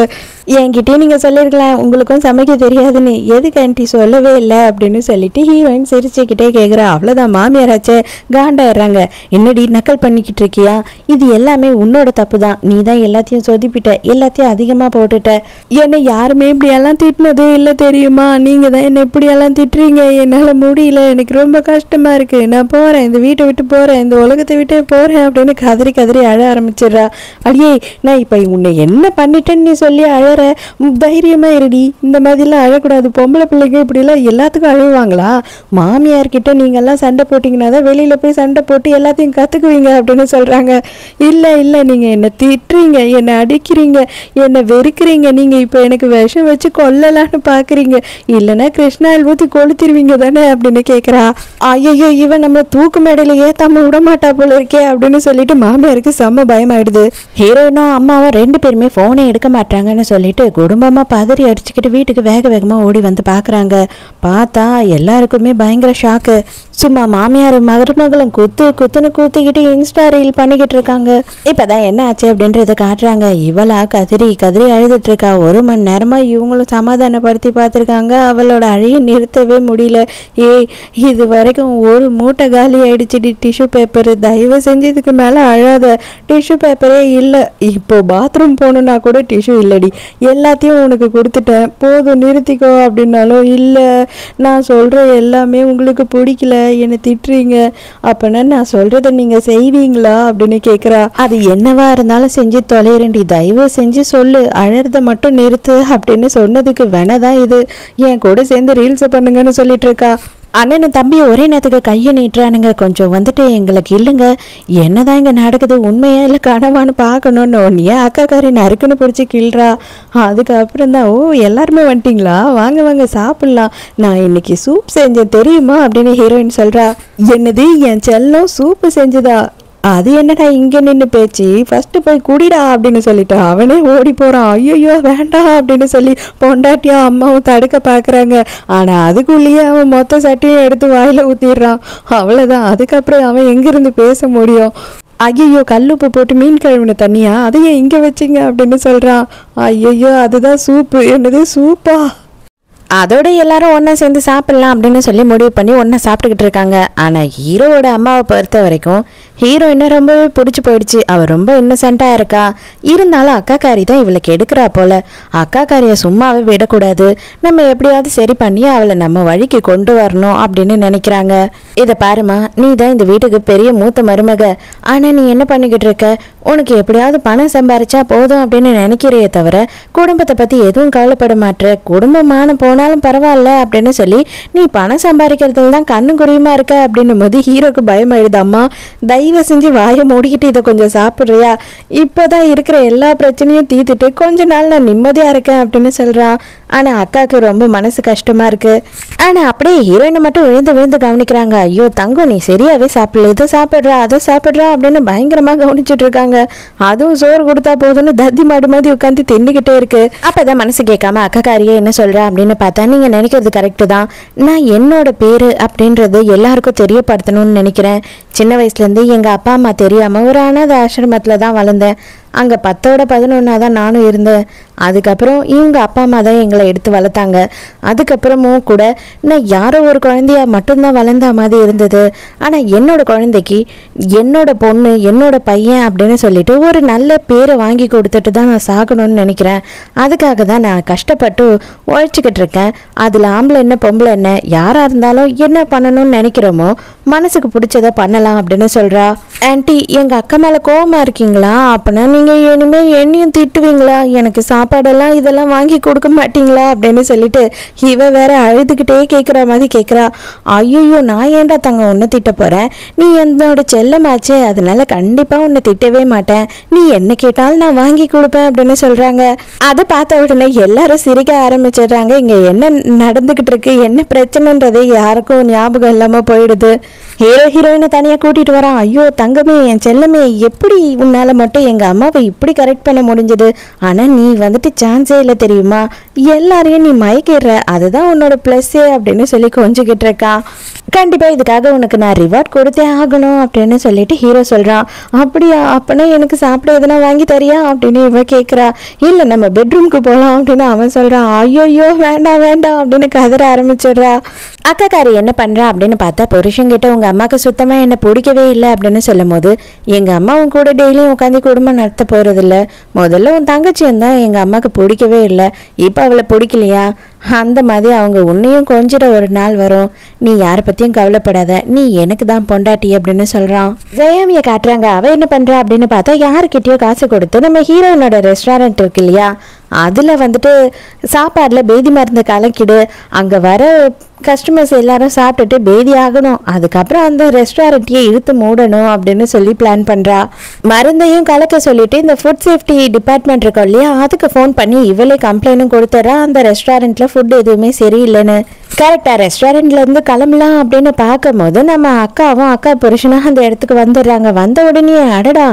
என்கிட்டயே நீங்க சொல்லிருக்கலாம் உங்களுக்கும் சமைக்க தெரியாதுன்னு, எதுக்கு ஆன்ட்டி சொல்லவே இல்லை அப்படின்னு சொல்லிட்டு ஹீரோயின் சிரிச்சுக்கிட்டே கேட்குறா. அவ்வளோதான் மாமியாராச்சே காண்டாயிடுறாங்க. என்னடி நக்கல் பண்ணிக்கிட்டு இருக்கியா, இது எல்லாமே உன்னோட தப்பு தான், நீ தான் எல்லாத்தையும் சொதிப்பிட்ட, எல்லாத்தையும் அதிகமாக போட்டுட்ட, என்னை யாருமே இப்படியெல்லாம் திட்டினதே இல்லை தெரியுமா, நீங்க தான் என்னை இப்படியெல்லாம் திட்டுறீங்க, என்னால் முடியல, எனக்கு ரொம்ப கஷ்டமா இருக்கு, நான் போறேன், இந்த வீட்டை விட்டு போறேன், இந்த உலகத்தை விட்டே போறேன் அப்படின்னு கதறி கதறி அழ ஆரம்பிச்சிடுறா. அடியே நான் இப்போ உன்னை என்ன பண்ணிட்டேன்னு நீ சொல்லி அழற, தைரியமா இருடி, இந்த மாதிரிலாம் அழக்கூடாது, பொம்பளை பிள்ளைங்க இப்படிலாம் எல்லாத்துக்கும் அழுவாங்களா, மாமியார்கிட்ட நீங்கெல்லாம் சண்டை போட்டிங்கன்னா தான் வெளியில போய் சண்டை போட்டு எல்லாத்தையும் கற்றுக்குவீங்க அப்படின்னு சொல்றாங்க. இல்லை இல்லை நீங்கள் என்னை திட்டுறீங்க, என்னை அடிக்கிறீங்க, என்னை வெறுக்கிறீங்க, நீங்கள் இப்போ எனக்கு விஷம் வச்சு கொல்லலான்னு பார்க்குறீங்க, இல்லைன்னா கிருஷ்ணாயில் ஊற்றி கொளுத்திடுவீங்க தானே அப்படின்னு கேட்குறா. ஐயோ இவன் நம்ம தூக்கு மேடையில ஏத்தாம விடமாட்டா போல இருக்கே அப்படின்னு சொல்லிட்டு மாமியாருக்கு செம்ம பயமாயிடுது. ஹீரோயினும் அம்மாவும் 2 பேருமே ஃபோனே எடுக்க மாட்டாங்கன்னு சொல்லிட்டு குடும்பமாக பதறி அடிச்சுக்கிட்டு வீட்டுக்கு வேக வேகமாக ஓடி வந்து பார்க்குறாங்க. பார்த்தா எல்லாருக்குமே பயங்கர ஷாக்கு. சும்மா மாமியார் மருமகளும் குத்துன்னு கூத்திக்கிட்டு இன்ஸ்டா ரீல் பண்ணிக்கிட்டு இருக்காங்க. இப்போதான் என்ன ஆச்சு அப்படின்றத காட்டுறாங்க. இவளா கதறி அழுதுட்டு இருக்கா. 1 மணி நேரமாக இவங்களும் சமாதானப்படுத்தி பார்த்துருக்காங்க. அவளோட அழைய நிறுத்தவே முடியல. ஏய் இது வரைக்கும் 1 மூட்டை காலி ஆயிடுச்சுடி டிஷ்யூ பேப்பர், தயவு செஞ்சு இதுக்கு மேலே அழாத, டிஷ்யூ பேப்பரே இல்லை, இப்போ பாத்ரூம் போகணுன்னா கூட டிஷ்யூ இல்லடி, எல்லாத்தையும் உனக்கு கொடுத்துட்டேன், போதும் நிறுத்திக்கோ அப்படின்னாலும் இல்லை, நான் சொல்கிற எல்லாமே உங்களுக்கு பிடிக்கல, என்னை திட்டுறீங்க, அப்போனா நான் சொல்கிறத நீங்கள் செய்வீங்களா அப்படின்னு கேட்குறா. அது என்னவா இருந்தாலும் செஞ்சு தொலைறேன்டி, தயவு செஞ்சு சொல்லு, அழறத மட்டும் நிறுத்து அப்படின்னு சொன்னதுக்கு வேணதான் இது, என் கூட சேர்ந்து ரீல்ஸை பண்ணுங்கன்னு சொல்லிட்டு இருக்கா. அண்ணன் தம்பி ஒரே நேரத்துக்கு கையை நீட்டுறானுங்க. கொஞ்சம் வந்துட்டு எங்களுக்கு இல்லைங்க, என்னதான் இங்கே நடக்குது, உண்மையா இல்லை கனவான்னு பார்க்கணுன்னு ஒன்னியே அக்காக்காரி நறுக்குன்னு பிடிச்சி கிள்றா. அதுக்கப்புறம் தான் ஓ எல்லாருமே வந்துட்டிங்களா, வாங்க சாப்பிட்லாம், நான் இன்னைக்கு சூப் செஞ்சேன் தெரியுமா அப்படின்னு ஹீரோயின் சொல்கிறா. என்னது என் செல்லம் சூப்பு செஞ்சுதா, அது என்னடா இங்கே நின்று பேச்சு, ஃபர்ஸ்ட் போய் குடிடா அப்படின்னு சொல்லிட்டு அவனே ஓடி போகிறான். ஐயோ வேண்டாம் அப்படின்னு சொல்லி பொண்டாட்டியா அம்மாவும் தடுக்க பார்க்குறாங்க. ஆனால் அதுக்குள்ளேயே அவன் மொத்த சட்டையும் எடுத்து வாயில் ஊற்றிடுறான். அவ்வளோதான், அதுக்கப்புறம் அவன் எங்கேருந்து பேச முடியும். ஐயோ கல்லுப்பு போட்டு மீன் கழுவின தண்ணியா, அதையே இங்கே வச்சிங்க அப்படின்னு சொல்கிறான். ஐயோ அதுதான் சூப்பு, என்னது சூப்பா, அதோட எல்லாரும் ஒன்றா சேர்ந்து சாப்பிட்லாம் அப்படின்னு சொல்லி முடிவு பண்ணி ஒன்றா சாப்பிட்டுக்கிட்டு இருக்காங்க. ஆனால் ஹீரோவோட அம்மாவை பொறுத்த வரைக்கும் ஹீரோயினை ரொம்பவே பிடிச்சி போயிடுச்சு. அவள் ரொம்ப இன்னசென்ட்டாக இருக்கா. இருந்தாலும் அக்காக்காரி தான் இவளுக்கு எடுக்கிறா போல. அக்காக்காரியை சும்மாவே விடக்கூடாது, நம்ம எப்படியாவது சரி பண்ணி அவளை நம்ம வழிக்கு கொண்டு வரணும் அப்படின்னு நினைக்கிறாங்க. இதை பாருமா, நீ தான் இந்த வீட்டுக்கு பெரிய மூத்த மருமக, ஆனால் நீ என்ன பண்ணிக்கிட்டு இருக்க, உனக்கு எப்படியாவது பணம் சம்பாரிச்சா போதும் அப்படின்னு நினைக்கிறையே தவிர குடும்பத்தை பற்றி எதுவும் கவலைப்பட மாட்டேற, குடும்பமான போனாலும் பரவாயில்ல அப்படின்னு சொல்லி நீ பணம் சம்பாதிக்கிறதுல தான் கண்ணு குறியுமா இருக்க அப்படின்னும் போது ஹீரோக்கு பயமாயிடுது. அம்மா தயவு தயவு செஞ்சு வாயை மூடிக்கிட்டு இதை கொஞ்சம் சாப்பிட்றியா, இப்போதான் இருக்கிற எல்லா பிரச்சனையும் தீர்த்துட்டு கொஞ்ச நாள் நான் நிம்மதியா இருக்கேன் அப்படின்னு சொல்றான். ஆனா அக்காவுக்கு ரொம்ப மனசு கஷ்டமா இருக்கு. ஆனா அப்படியே ஹீரோயினை மட்டும் விழுந்து விழுந்து கவனிக்கிறாங்க. ஐயோ தங்கம், நீ சரியாவே சாப்பிடல, இதை சாப்பிட்றா அதை சாப்பிட்றா அப்படின்னு பயங்கரமா கவனிச்சுட்டு இருக்காங்க. அதுவும் சோறு கொடுத்தா போதும்னு தத்தி மாடு மாதிரி உட்காந்து தின்னுக்கிட்டே இருக்கு. அப்பதான் மனசு கேட்காம அக்காக்காரியே என்ன சொல்றா அப்படின்னு பார்த்தா, நீங்க நினைக்கிறது கரெக்டு தான். நான் என்னோட பேரு அப்படின்றது எல்லாருக்கும் தெரியப்படுத்தணும்னு நினைக்கிறேன். சின்ன வயசுல இருந்து எங்க அப்பா அம்மா தெரியாம ஒரு அனாதை ஆசிரமத்துல தான் வளர்ந்தேன். அங்கே 10ஓட 11 தான் நானும் இருந்தேன். அதுக்கப்புறம் இவங்க அப்பா அம்மா தான் எங்களை எடுத்து வளர்த்தாங்க. அதுக்கப்புறமும் கூட நான் யாரோ ஒரு குழந்தையா மட்டும்தான் வளர்ந்த மாதிரி இருந்தது. ஆனால் என்னோட குழந்தைக்கு என்னோட பொண்ணு என்னோட பையன் அப்படின்னு சொல்லிட்டு ஒரு நல்ல பேரை வாங்கி கொடுத்துட்டு தான் நான் சாகணும்னு நினைக்கிறேன். அதுக்காக தான் நான் கஷ்டப்பட்டு உழைச்சிக்கிட்டு இருக்கேன். அதில் ஆம்பளை என்ன பொம்பளை என்ன யாராக இருந்தாலும் என்ன பண்ணணும்னு நினைக்கிறோமோ மனசுக்கு பிடிச்சதை பண்ணலாம் அப்படின்னு சொல்கிறா. ஆன்ட்டி, எங்கள் அக்கா மேலே கோவமாக இருக்கீங்களா? அப்போனா நீங்கள் இனிமேல் என்னையும் திட்டுவீங்களா? எனக்கு சாப்பாடெல்லாம் இதெல்லாம் வாங்கி கொடுக்க மாட்டீங்களா அப்படின்னு சொல்லிட்டு இவ வேற அழுதுகிட்டே கேட்குற மாதிரி கேட்குறா. ஐயோ, நான் ஏன்டா தங்க உன்னை திட்ட போகிறேன்? நீ என்னோட செல்லமாச்சே, அதனால கண்டிப்பாக உன்னை திட்டவே மாட்டேன். நீ என்ன கேட்டாலும் நான் வாங்கி கொடுப்பேன் அப்படின்னு சொல்கிறாங்க. அதை பார்த்த உடனே எல்லாரும் சிரிக்க ஆரம்பிச்சிடுறாங்க. இங்கே என்ன நடந்துக்கிட்டு இருக்கு, என்ன பிரச்சனைன்றது யாருக்கும் ஞாபகம் இல்லாமல் போயிடுது. ஹீரோயினை தனியாக கூட்டிகிட்டு வரான். ஐயோ தங்கமே, என் செல்லமே, எப்படி உன்னால் மட்டும் எங்கள் அம்மாவை இப்படி கரெக்ட் பண்ண முடிஞ்சது? ஆனால் நீ வந்துட்டு சான்ஸே இல்லை தெரியுமா, எல்லாரையும் நீ மயக்கிடுற, அதுதான் உன்னோட ப்ளஸ்ஸே அப்படின்னு சொல்லி கொஞ்சிக்கிட்டு இருக்கான். கண்டிப்பாக இதுக்காக உனக்கு நான் ரிவார்ட் கொடுத்தே ஆகணும் அப்படின்னு சொல்லிட்டு ஹீரோ சொல்கிறான். அப்படியா, அப்போனா எனக்கு சாப்பிட எதுனா வாங்கி தரியா அப்படின்னு இவன் கேட்குறா. இல்லை, நம்ம பெட்ரூம்க்கு போகலாம் அப்படின்னு அவன் சொல்கிறான். ஐயோயோ வேண்டாம் வேண்டாம் அப்படின்னு கதற ஆரம்பிச்சிடுறா. அக்காக்காரி என்ன பண்ணுறா அப்படின்னு பார்த்தா, புருஷங்கிட்ட உங்கள் அம்மாவுக்கு சுத்தமாக என்னை பிடிக்கவே இல்லை அப்படின்னு சொல்லும் போது, எங்கள் அம்மா உன் கூட டெய்லியும் உட்காந்து குடும்பம் நடத்த போகிறதில்ல. முதல்ல உன் தங்கச்சி இருந்தால் எங்கள் அம்மாவுக்கு பிடிக்கவே இல்லை, இப்போ அவளை பிடிக்கலையா? அந்த மாதிரி அவங்க உன்னையும் கொஞ்சிட ஒரு நாள் வரும். நீ யாரை பற்றியும் கவலைப்படாத, நீ எனக்கு தான் பொண்டாட்டி அப்படின்னு சொல்கிறான். ஜெயாமியை காட்டுறாங்க. அவள் என்ன பண்ணுறா அப்படின்னு பார்த்தா, யாருக்கிட்டேயோ காசு கொடுத்து நம்ம ஹீரோயினோட ரெஸ்டாரண்ட் இருக்கு இல்லையா, அதில் வந்துட்டு சாப்பாடில் பேதி மருந்து கலக்கிடு, அங்கே வர கஸ்டமர்ஸ் எல்லாரும் சாப்பிட்டுட்டு பேதி ஆகணும், அதுக்கப்புறம் அந்த ரெஸ்டாரண்ட்டையே இழுத்து மூடணும் அப்படின்னு சொல்லி பிளான் பண்ணுறா. மருந்தையும் கலக்க சொல்லிட்டு இந்த ஃபுட் சேஃப்டி டிபார்ட்மெண்ட் இருக்கோம் இல்லையா, அதுக்கு ஃபோன் பண்ணி இவளே கம்ப்ளைண்ட்டும் கொடுத்துட்றா, அந்த ரெஸ்டாரண்ட்டில் ஃபுட் எதுவுமே சரியில்லைன்னு. கரெக்டாக ரெஸ்டாரண்ட்லேருந்து கிளம்பலாம் அப்படின்னு பார்க்கும்போது நம்ம அக்காவும் அக்கா புருஷனாக அந்த இடத்துக்கு வந்துடுறாங்க. வந்த உடனே, அடடா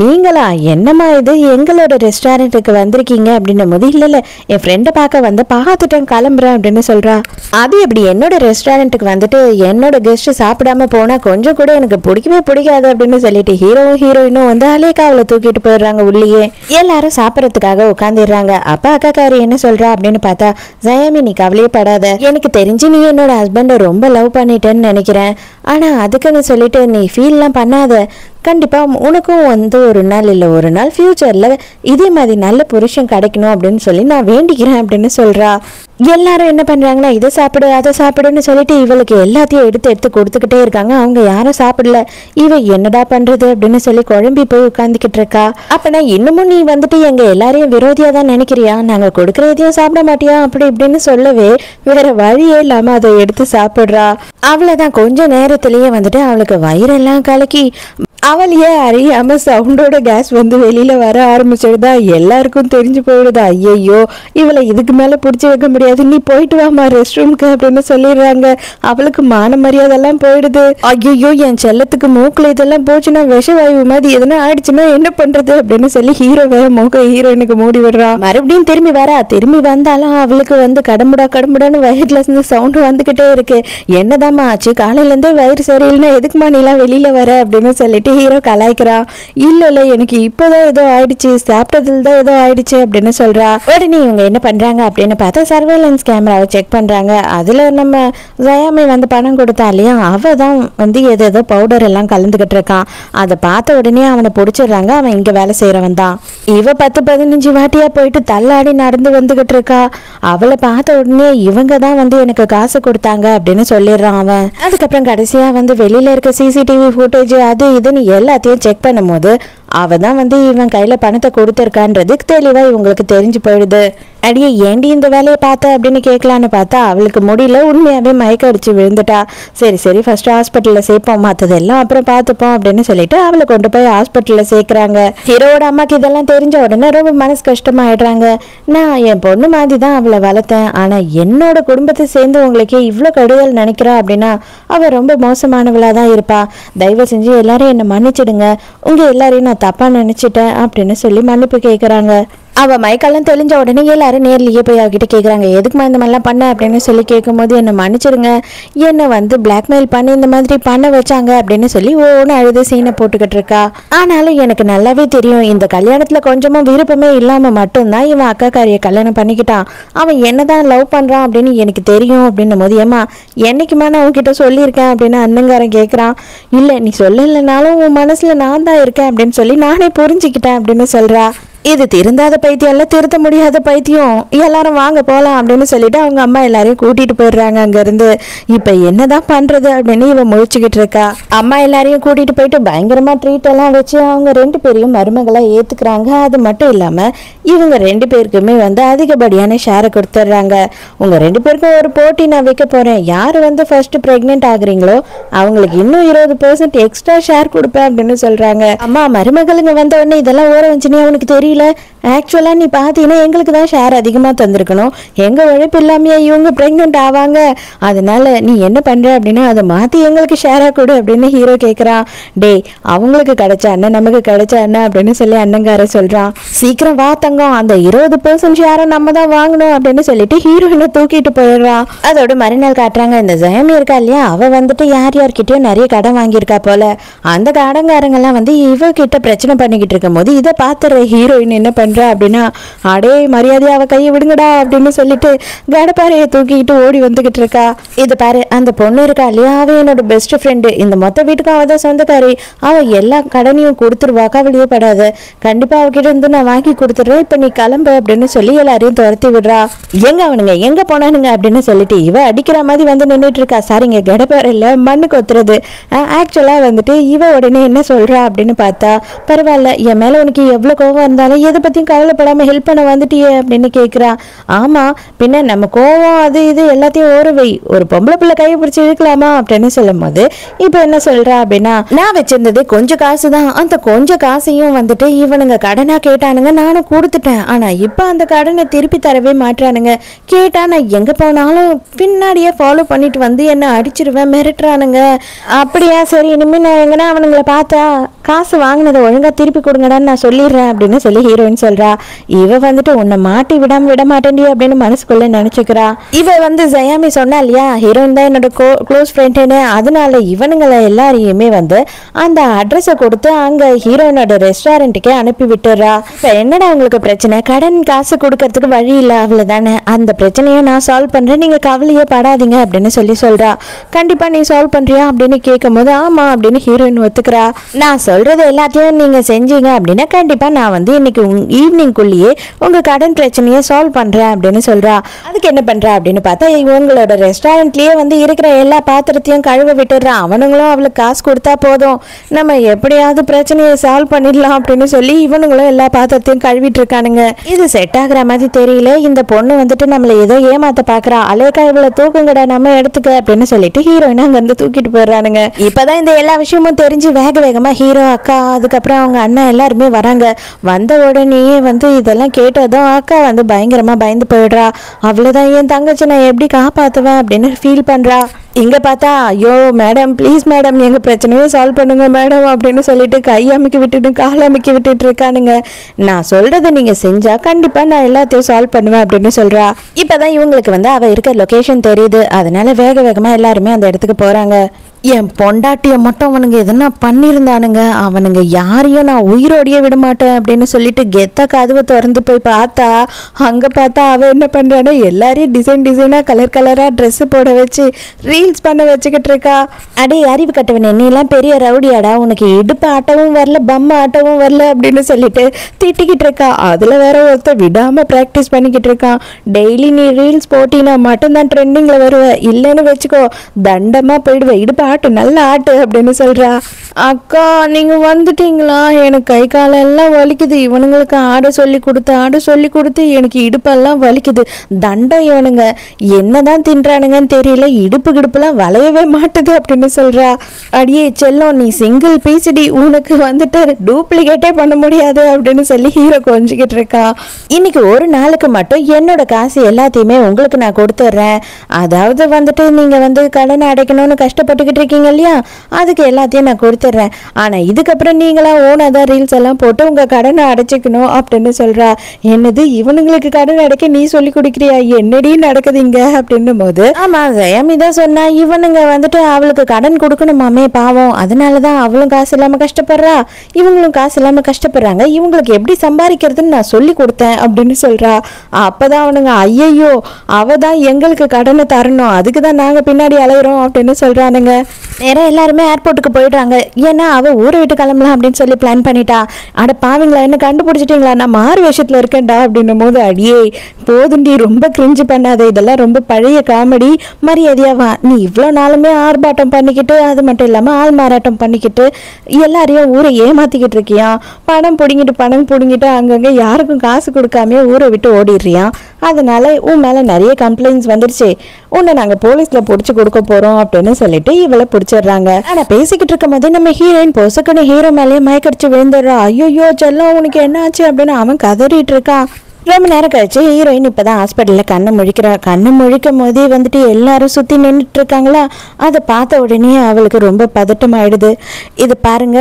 நீங்களா, என்னம்மா இது எங்களோட ரெஸ்டாரண்ட்டுக்கு வந்திருக்கீங்க அப்படின்னும் போது, இல்லை என் ஃப்ரெண்டை பார்க்க வந்து பார்த்துட்டேன் கிளம்புறேன் அப்படின்னு சொல்கிறா. அது எப்படி என்னோட ரெஸ்டாரண்ட்டுக்கு வந்துட்டு என்னோட கெஸ்ட் சாப்பிடாம போனால் கொஞ்சம் கூட எனக்கு பிடிக்கவே பிடிக்காது அப்படின்னு சொல்லிட்டு ஹீரோவும் ஹீரோயினும் வந்து அலேக்காவில் தூக்கிட்டு போயிடுறாங்க. உள்ளேயே எல்லாரும் சாப்பிட்றதுக்காக உட்காந்துடுறாங்க. அப்பா அக்காக்காரி என்ன சொல்கிறா அப்படின்னு பார்த்தா, ஜெயாமி நீ கவலையே படாத, எனக்கு தெரிஞ்சு நீ என்னோட ஹஸ்பண்டை ரொம்ப லவ் பண்ணிட்டேன்னு நினைக்கிறேன். ஆனால் அதுக்குன்னு சொல்லிட்டு நீ ஃபீல்லாம் பண்ணாத, கண்டிப்பாக உனக்கும் வந்து ஒரு நாள் இல்லை ஒரு நாள் ஃப்யூச்சரில் இதே மாதிரி நல்ல புருஷன் கிடைக்கணும் அப்படின்னு சொல்லி நான் வேண்டிக்கிறேன் அப்படின்னு சொல்கிறா. எல்லாரும் என்ன பண்ணுறாங்கன்னா, இதை சாப்பிடு அதை சாப்பிடுன்னு சொல்லிட்டு இவளுக்கு எல்லாத்தையும் எடுத்து எடுத்து கொடுத்துக்கிட்டே இருக்காங்க. அவங்க யாரும் சாப்பிடல. இவ என்னடா பண்ணுறது அப்படின்னு சொல்லி குழம்பி போய் உட்காந்துக்கிட்டு இருக்கா. அப்போனா இன்னமும் நீ வந்துட்டு எங்கள் எல்லாரையும் விரோதியாக தான் நினைக்கிறியா, நாங்கள் கொடுக்குற எதையும் சாப்பிட மாட்டியா அப்படி இப்படின்னு சொல்லவே வேற வழியே இல்லாமல் அதை எடுத்து சாப்பிட்றா. அவ்வளோதான், கொஞ்ச நேரத்திலேயே வந்துட்டு அவளுக்கு வயிறெல்லாம் கலக்கி அவளையே அறியாம சவுண்டோட கேஸ் வந்து வெளியில வர ஆரம்பிச்சிடுதா. எல்லாருக்கும் தெரிஞ்சு போயிடுதா. ஐயோ இவளை இதுக்கு மேல பிடிச்சி வைக்க முடியாது, நீ போயிட்டு வாமா ரெஸ்ட் ரூம்க்கு அப்படின்னு சொல்லிடுறாங்க. அவளுக்கு மான மரியாதைலாம் போயிடுது. ஐயோ என் செல்லத்துக்கு மூக்குல இதெல்லாம் போச்சுன்னா விஷவாயு மாதிரி எதனா ஆயிடுச்சுன்னா என்ன பண்றது அப்படின்னு சொல்லி ஹீரோவை மூக்க ஹீரோயினுக்கு மூடி விடுறா. மறுபடியும் திரும்பி வரா. திரும்பி வந்தாலும் அவளுக்கு வந்து கடமுடான்னு வயிறுல இருந்து சவுண்டு வந்துகிட்டே இருக்கு. என்னதாம்மா ஆச்சு, காலையில இருந்தே வயிறு சரியில்லைன்னா எதுக்குமா நீலாம் வெளியில வர அப்படின்னு சொல்லிட்டு ஹீரோ கலாய்க்கிறா. இல்ல எனக்கு இப்போதான் ஏதோ ஆயிடுச்சு, சாப்பிட்டதுல தான் ஏதோ ஆயிடுச்சு அப்படின்னு சொல்றா. உடனே இவங்க என்ன பண்றாங்க அப்படின்னு பார்த்தா சர்வேலன்ஸ் கேமராவை செக் பண்றாங்க. அதுல நம்ம ஜெயாமி வந்து பணம் கொடுத்தா இல்லையா, அவ தான் வந்து ஏதோ பவுடர் எல்லாம் கலந்துகிட்டு இருக்கான். அதை பார்த்த உடனே அவனை பிடிச்சிடுறாங்க. அவன் இங்க வேலை செய்யறவன் தான். இவ 10-15 வாட்டியா போயிட்டு தள்ளாடி நடந்து வந்துகிட்டு இருக்கா. அவளை பார்த்த உடனே இவங்க தான் வந்து எனக்கு காசு கொடுத்தாங்க அப்படின்னு சொல்லிடுறான் அவன். அதுக்கப்புறம் கடைசியா வந்து வெளியில இருக்க சிசிடிவி ஃபுட்டேஜ் அது இதுன்னு எல்லாத்தையும் செக் பண்ணும்போது அவ தான் வந்து இவன் கையில பணத்தை கொடுத்துருக்கான்றது தெளிவா இவங்களுக்கு தெரிஞ்சு போயிடுது. அடியே ஏண்டி இந்த வேலையை பார்த்த அப்படின்னு கேட்கலான்னு பார்த்தா அவளுக்கு முடியல, உண்மையாவே மயக்க அடிச்சு விழுந்துட்டா. சரி சரி ஃபர்ஸ்ட் ஹாஸ்பிட்டல்ல சேர்ப்போம், மற்றதெல்லாம் அப்புறம் பார்த்துப்போம் அப்படின்னு சொல்லிட்டு அவளை கொண்டு போய் ஹாஸ்பிட்டல்ல சேர்க்குறாங்க. ஹீரோட அம்மாக்கு இதெல்லாம் தெரிஞ்ச உடனே ரொம்ப மனசு கஷ்டமாயிடுறாங்க. நான் என் பொண்ணு மாதிரி தான் அவளை வளர்த்தேன், ஆனா என்னோட குடும்பத்தை சேர்ந்து உங்களுக்கு இவ்வளோ கெடுதல் நினைக்கிறா அப்படின்னா அவள் ரொம்ப மோசமானவளாக தான் இருப்பா. தயவு செஞ்சு எல்லாரும் என்னை மன்னிச்சிடுங்க, உங்க எல்லாரையும் நான் தப்பா நினைச்சிட்டேன் அப்படின்னு சொல்லி மன்னிப்பு கேட்குறாங்க. அவ மைக்கெல்லாம் தெளிஞ்ச உடனே எல்லாரும் நேர்லயே போய் அவகிட்ட கேட்குறாங்க, எதுக்குமா இந்த மாதிரிலாம் பண்ண அப்படின்னு சொல்லி கேட்கும்போது என்னை மன்னிச்சிடுங்க, என்னை வந்து பிளாக்மெயில் பண்ணி இந்த மாதிரி பண்ண வச்சாங்க அப்படின்னு சொல்லி ஒவ்வொன்று அழுது சீனை போட்டுக்கிட்டு இருக்கா. ஆனாலும் எனக்கு நல்லாவே தெரியும் இந்த கல்யாணத்துல கொஞ்சமும் விருப்பமே இல்லாம மட்டும்தான் இவன் அக்காக்காரியை கல்யாணம் பண்ணிக்கிட்டான். அவன் என்னதான் லவ் பண்றான் அப்படின்னு எனக்கு தெரியும் அப்படின்னும் போது, ஏமா என்னைக்குமா நான் உன்கிட்ட சொல்லியிருக்கேன் அப்படின்னு அண்ணங்காரன் கேட்குறான். இல்லை நீ சொல்லலைனாலும் உன் மனசுல நான் தான் இருக்கேன் அப்படின்னு சொல்லி நானே புரிஞ்சுக்கிட்டேன் அப்படின்னு சொல்றா. இது திருந்தாத பைத்தியம் இல்ல, திருத்த முடியாத பைத்தியம், எல்லாரும் வாங்க போலாம் அப்படின்னு சொல்லிட்டு அவங்க அம்மா எல்லாரையும் கூட்டிட்டு போயிடுறாங்க அங்க இருந்து. இப்ப என்னதான் பண்றது அப்படின்னு இவன் முழிச்சுக்கிட்டு இருக்கா. அம்மா எல்லாரையும் கூட்டிட்டு போயிட்டு பயங்கரமா ட்ரீட் எல்லாம் வச்சு அவங்க 2 பேரையும் மருமகளை ஏத்துக்கிறாங்க. அது மட்டும் இல்லாம இவங்க 2 பேருக்குமே வந்து அதிகப்படியான ஷேரை கொடுத்துட்றாங்க. உங்க 2 பேருக்கும் ஒரு போட்டி நான் வைக்க போறேன், யாரு வந்து ஃபர்ஸ்ட் பிரெக்னென்ட் ஆகுறீங்களோ அவங்களுக்கு இன்னும் 20% எக்ஸ்ட்ரா ஷேர் கொடுப்பேன் அப்படின்னு சொல்றாங்க. அம்மா மருமகளுங்க வந்த உடனே இதெல்லாம் ஓர வச்சுனே அவனுக்கு தெரியல, ஆக்சுவலா நீ பாத்தீங்கன்னா எங்களுக்கு தான் ஷேர் அதிகமா தந்திருக்கணும், எங்க உழைப்பு இல்லாமையா இவங்க பிரெக்னென்ட் ஆவாங்க, அதனால நீ என்ன பண்ற அப்படின்னா அதை மாத்தி எங்களுக்கு ஷேரா கொடு அப்படின்னு ஹீரோ கேக்குறான். டே அவங்களுக்கு கிடைச்ச அண்ணன் நமக்கு கிடைச்ச அண்ணன் அப்படின்னு சொல்லி அண்ணங்கார சொல்றான். சீக்கிரம் வா தங்கம், அந்த 20% ஷேரை நம்ம தான் வாங்கணும் அப்படின்னு சொல்லிட்டு ஹீரோயினை தூக்கிட்டு போயிடுறான். அதோட மறுநாள் காட்டுறாங்க, இந்த ஜெயமி இருக்கா இல்லையா, அவ வந்துட்டு யார்கிட்டயும் நிறைய கடன் வாங்கியிருக்கா போல. அந்த கடன்காரங்கெல்லாம் வந்து இவ கிட்ட பிரச்சனை பண்ணிக்கிட்டு இருக்கும் போது இதை பாத்துற ஹீரோயின் என்ன பண்றா அப்படின்னா, அடே மரியாதையா அவ கையை விடுங்கடா அப்படின்னு சொல்லிட்டு கடப்பாறையை தூக்கிட்டு ஓடி வந்துகிட்டு இருக்கா. இது பாரு அந்த பொண்ணு இருக்கா இல்லையா, அவ என்னோட பெஸ்ட் ஃப்ரெண்டு, இந்த மொத்த வீட்டுக்கும் அவ தான் சொந்தக்காரி, அவ எல்லா கடனையும் கொடுத்துருவா, கவலையே படாத, கண்டிப்பா அவகிட்ட இருந்து நான் வாங்கி கொடுத்துடுறேன், இப்ப நீ கிளம்பு அப்படின்னு சொல்லி எல்லாரையும் துரத்தி விடுறா. எங்க அவனுங்க எங்க போனானுங்க அப்படின்னு சொல்லிட்டு இவ அடிக்கிற மாதிரி வந்து நின்றுட்டு இருக்கா. சாரிங்க கடப்பாறை இல்ல மண்ணு கொத்துறது. ஆக்சுவலா வந்துட்டு இவ உடனே என்ன சொல்றா அப்படின்னு பார்த்தா, பரவாயில்ல என் மேல உனக்கு எவ்வளவு கோவம் இருந்தாலும் எதை பத்தியும் கவலைப்படாம ஹெல்ப் பண்ண வந்துட்டியே அப்படின்னு கேட்குறா. ஆமா பின்ன நம்ம கோவம் அது இது எல்லாத்தையும் ஓரவை, ஒரு பொம்பளை பிள்ளை கையை பிடிச்சி இழுக்கலாமா அப்படின்னு சொல்லும் போது இப்ப என்ன சொல்றா அப்படின்னா, நான் வச்சிருந்தது கொஞ்சம் காசு தான், அந்த கொஞ்சம் காசையும் வந்துட்டு இவனுங்க கடனா கேட்டானுங்க, நானும் கொடுத்துட்டேன், ஆனா இப்ப அந்த கடனை திருப்பி தரவே மாட்டானுங்க, கேட்டா நான் எங்க போனாலும் பின்னாடியே ஃபாலோ பண்ணிட்டு வந்து என்ன அடிச்சிருவேன், மிரட்டுறானுங்க. அப்படியா சரி இனிமே நான் எங்கன்னா அவனுங்களை பார்த்தா காசு வாங்கினதை ஒழுங்கா திருப்பி கொடுங்கடான்னு நான் சொல்லிடுறேன் அப்படின்னு சொல்லி ஹீரோயின் சொல்றா. இவ வந்துட்டு உன்னை மாட்டி விடாம விட மாட்டேன்டி அப்படின்னு மனசுக்குள்ள நினைச்சுக்கிறா. இவ வந்து ஜயாமி சொன்னா இல்லையா ஹீரோயின் தான் என்னோட க்ளோஸ் ஃப்ரெண்டுன்னு, அதனால இவனுங்களை எல்லாரையுமே வந்து அந்த அட்ரஸை கொடுத்து அங்க ஹீரோயினோட ரெஸ்டாரண்ட்டுக்கே அனுப்பி விட்டுறா. இப்ப என்னடா உங்களுக்கு பிரச்சனை, கடன் காசு கொடுக்கறதுக்கு வழி இல்லை அவ்வளவுதானே, அந்த பிரச்சனையை நான் சால்வ் பண்றேன், நீங்க கவலையே படாதீங்க அப்படின்னு சொல்லி சொல்றா. கண்டிப்பா நீ சால்வ் பண்றியா அப்படின்னு கேட்கும் போது ஆமா அப்படின்னு ஹீரோயின் ஒத்துக்கிறா. நான் சொல்றது எல்லாத்தையும் நீங்க செஞ்சீங்க அப்படின்னா கண்டிப்பா நான் வந்து இன்னைக்கு ஈவினிங்குள்ளேயே உங்க கடன் பிரச்சனையை சால்வ் பண்றேன் அப்படின்னு சொல்றா. அதுக்கு என்ன பண்றா அப்படின்னு பார்த்தா இவங்களோட ரெஸ்டாரண்ட்லயே வந்து இருக்கிற எல்லா பாத்திரத்தையும் கழுவ விட்டுறான். அவனுங்களும் அவளுக்கு காசு கொடுத்தா போதும், நம்ம எப்படியாவது பிரச்சனையை சால்வ் பண்ணிடலாம் அப்படின்னு சொல்லி இவனுங்களும் எல்லா பாத்திரத்தையும் கழுவிட்டு இருக்கானுங்க. இது செட் ஆகுற மாதிரி தெரியல, இந்த பொண்ணு வந்துட்டு நம்மள ஏதோ ஏமாத்த பாக்குறா, அலேக்கா இவ்வளவு தூக்குங்கடா நம்ம எடுத்துக்க அப்படின்னு சொல்லிட்டு ஹீரோயினா அங்க இருந்து தூக்கிட்டு போயிடுறானுங்க. இப்பதான் இந்த எல்லா விஷயமும் தெரிஞ்சு வேக வேகமா ஹீரோ அக்கா அதுக்கப்புறம் அவங்க அண்ணன் எல்லாருமே வராங்க. வந்த உடனேயே வந்து இதெல்லாம் கேட்டதும் அக்கா வந்து பயங்கரமா பயந்து போயிடுறா. அவ்வளவுதான் என் தங்கச்சி நான் எப்படி காப்பாத்துவேன் அப்படின்னு ஃபீல் பண்றா. இங்க பார்த்தா ஐயோ மேடம் ப்ளீஸ் மேடம் எங்க பிரச்சனையை சால்வ் பண்ணுங்க மேடம் அப்படின்னு சொல்லிட்டு கை அமைக்கி விட்டுட்டு கால் அமைக்கி விட்டுட்டு இருக்கானுங்க. நான் சொல்றதை நீங்க செஞ்சா கண்டிப்பா நான் எல்லாத்தையும் சால்வ் பண்ணுவேன் அப்படின்னு சொல்றா. இப்பதான் இவங்களுக்கு வந்து அவ இருக்க லொகேஷன் தெரியுது, அதனால வேக வேகமா எல்லாருமே அந்த இடத்துக்கு போறாங்க. என் பொண்டாட்டிய மட்டும் அவனுங்க எதனா பண்ணியிருந்தானுங்க, அவனுங்க யாரையும் நான் உயிரோடையே விட மாட்டேன் அப்படின்னு சொல்லிட்டு கெத்த கதவை திறந்து போய் பார்த்தா அங்க பார்த்தா அவ என்ன பண்றானா எல்லாரையும் டிசைனா கலர் கலரா ட்ரெஸ் போட வச்சு ரீல்ஸ் ரீல்ஸ் பண்ண வச்சுக்கிட்டு இருக்கா. அடே அறிவு கட்டவனே, நீ எல்லாம் பெரிய ரவுடியாடா, உனக்கு இடுப்பு ஆட்டவும் வரல பம்ம ஆட்டவும் வரல அப்படின்னு சொல்லிட்டு திட்டிக்கிட்டு இருக்கா. அதுல வேற ஒருத்தர் விடாம பிராக்டிஸ் பண்ணிக்கிட்டு இருக்கான். டெய்லி நீ ரீல்ஸ் போட்டினா மட்டும்தான் ட்ரெண்டிங்ல வருவ, இல்லைன்னு வச்சுக்கோ தண்டமா போயிடுவ, இடுப்பு ஆட்டு நல்ல ஆட்டு அப்படின்னு சொல்றா. அக்கா நீங்க வந்துட்டீங்களா? எனக்கு கை காலெல்லாம் வலிக்குது. இவனுங்களுக்கு ஆட சொல்லி கொடுத்து எனக்கு இடுப்பெல்லாம் வலிக்குது. தண்டம் இவனுங்க என்னதான் தின்றானுங்கன்னு தெரியல, இடுப்பு கிடுப்புலாம் வளையவே மாட்டுது அப்படின்னு சொல்றா. அடியே செல்லம், நீ சிங்கிள் பீஸ்டி, உனக்கு வந்துட்டு டூப்ளிகேட்டே பண்ண முடியாது அப்படின்னு சொல்லி ஹீரோ கொஞ்சிக்கிட்டு இருக்கா. இன்னைக்கு ஒரு நாளுக்கு மட்டும் என்னோட காசு எல்லாத்தையுமே உங்களுக்கு நான் கொடுத்துட்றேன். அதாவது வந்துட்டு நீங்க வந்து கடனை அடைக்கணும்னு கஷ்டப்பட்டுக்கிட்டு இருக்கீங்க இல்லையா, அதுக்கு எல்லாத்தையும் நான் கொடுத்துட்றேன். ஆனா இதுக்கப்புறம் நீங்களா ஓனாதான் ரீல்ஸ் எல்லாம் போட்டு உங்க கடனை அடைச்சிக்கணும் அப்படின்னு சொல்றா. என்னது இவனுங்களுக்கு கடன் அடைக்க நீ சொல்லி கொடுக்குறியா? என்னடி நடக்குதுங்க அப்படின்னு போது, ஆமா ஜெயமி தான் சொன்னா, இவனுங்க வந்துட்டு அவளுக்கு கடன் கொடுக்கணுமாமே பாவம், அதனாலதான் அவளும் காசு இல்லாம கஷ்டப்படுறா, இவங்களும் காசு இல்லாம கஷ்டப்படுறாங்க, இவங்களுக்கு எப்படி சம்பாதிக்கிறதுன்னு நான் சொல்லி கொடுத்தேன் அப்படின்னு சொல்றா. அப்பதான் அவனுங்க ஐயையோ அவதான் எங்களுக்கு கடனை தரணும், அதுக்குதான் நாங்க பின்னாடி அலையிறோம் அப்படின்னு சொல்றானுங்க. நேரம் எல்லாருமே ஏர்போர்ட்டுக்கு போயிடுறாங்க. ஏன்னா அவ ஊரை விட்டு கிளம்பலாம் அப்படின்னு சொல்லி பிளான் பண்ணிட்டா. அட பாவீங்களா, என்ன கண்டுபிடிச்சிட்டீங்களா, நான் மாறு விஷயத்துல இருக்கேன்டா அப்படின்னும் போது, அடியே போதுண்டி ரொம்ப கிரிஞ்சு பண்ணாத, இதெல்லாம் ரொம்ப பழைய காமெடி, மரியாதையாவா நீ இவ்வளோ நாளுமே ஆர்ப்பாட்டம் பண்ணிக்கிட்டு அது மட்டும் இல்லாமல் ஆள் மாறாட்டம் பண்ணிக்கிட்டு எல்லாரையும் ஊரை ஏமாத்திக்கிட்டு இருக்கியா, பணம் பிடுங்கிட்டு அங்கங்கே யாருக்கும் காசு கொடுக்காம ஊரை விட்டு ஓடிடுறியான். அதனால உன் மேலே நிறைய கம்ப்ளைண்ட்ஸ் வந்துருச்சு, உன்னை நாங்கள் போலீஸில் பிடிச்சி கொடுக்க போகிறோம் அப்படின்னு சொல்லிட்டு இவளை பிடிச்சிடுறாங்க. ஆனால் பேசிக்கிட்டு இருக்கும் போது நம்ம ஹீரோயின் பொசுக்குன்னு ஹீரோ மேலேயே மயக்கடிச்சு விழுந்துடுறா. ஐயோ செல்லம் உனக்கு என்ன ஆச்சு அப்படின்னு அவன் கதறிட்டு இருக்கான். ரொம்ப நேரம் கழிச்சு ஹீரோயின் இப்பதான் ஹாஸ்பிட்டல்ல கண்ணை முழிக்கிறா. கண்ணை முழிக்கும் போதே வந்துட்டு எல்லாரும் சுத்தி நின்றுட்டு இருக்காங்களா, அதை பார்த்த உடனே அவளுக்கு ரொம்ப பதட்டம் ஆயிடுது. இது பாருங்க,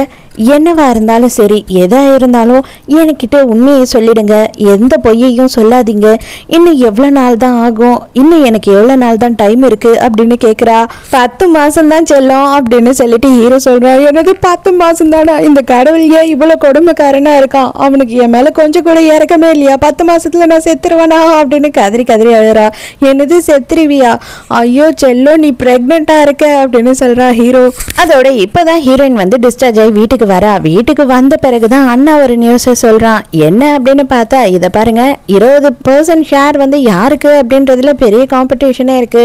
என்னவா இருந்தாலும் சரி எதா இருந்தாலும் என்கிட்ட உண்மையை சொல்லிடுங்க, எந்த பொய்யையும் சொல்லாதீங்க, இன்னும் எவ்வளவு நாள் தான் ஆகும், இன்னும் எனக்கு எவ்வளவு நாள் தான் டைம் இருக்கு அப்படின்னு கேக்குறா. 10 மாசம் தான் செல்லும் அப்படின்னு சொல்லிட்டு ஹீரோ சொல்றா. எனக்கு 10 மாசம் தானா, இந்த கடவுள் ஏன் இவ்வளவு கொடுமைக்காரனா இருக்கான், அவனுக்கு என் மேல கொஞ்சம் கூட இறக்கமே இல்லையா, 10 மாசத்துல நான் செத்துருவேனா அப்படின்னு கதறி அழுறா. என்னது செத்துருவியா, ஐயோ செல்லோ நீ பிரெக்னெண்டா இருக்க அப்படின்னு சொல்றா ஹீரோ. அதோட இப்பதான் ஹீரோயின் வந்து டிஸ்சார்ஜ் ஆகி வீட்டுக்கு வரா. வீட்டுக்கு வந்த பிறகுதான் அண்ணா ஒரு நியூஸை சொல்றான். என்ன அப்படின்னு பார்த்தா, இதை பாருங்க 20% ஷேர் வந்து யாருக்கு அப்படின்றதுல பெரிய காம்படிஷனே இருக்கு.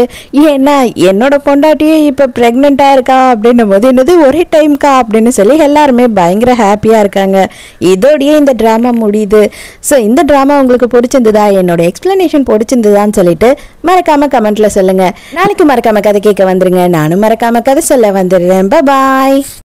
ஏன்னா என்னோட பொண்டாட்டியே இப்ப பிரெக்னெண்டா இருக்கா அப்படின்னும் போது, என்னது ஒரே டைம்கா அப்படின்னு சொல்லி எல்லாருமே பயங்கர ஹாப்பியா இருக்காங்க. இதோடய இந்த டிராமா முடியுது. ஸோ இந்த டிராமா உங்களுக்கு பிடிச்சிருந்ததா, என்னோட எக்ஸ்பிளனேஷன் பிடிச்சிருந்ததான்னு சொல்லிட்டு மறக்காம கமெண்ட்ல சொல்லுங்க. நாளைக்கு மறக்காம கதை கேட்க வந்துருங்க, நானும் மறக்காம கதை சொல்ல வந்துடுறேன். பாய்.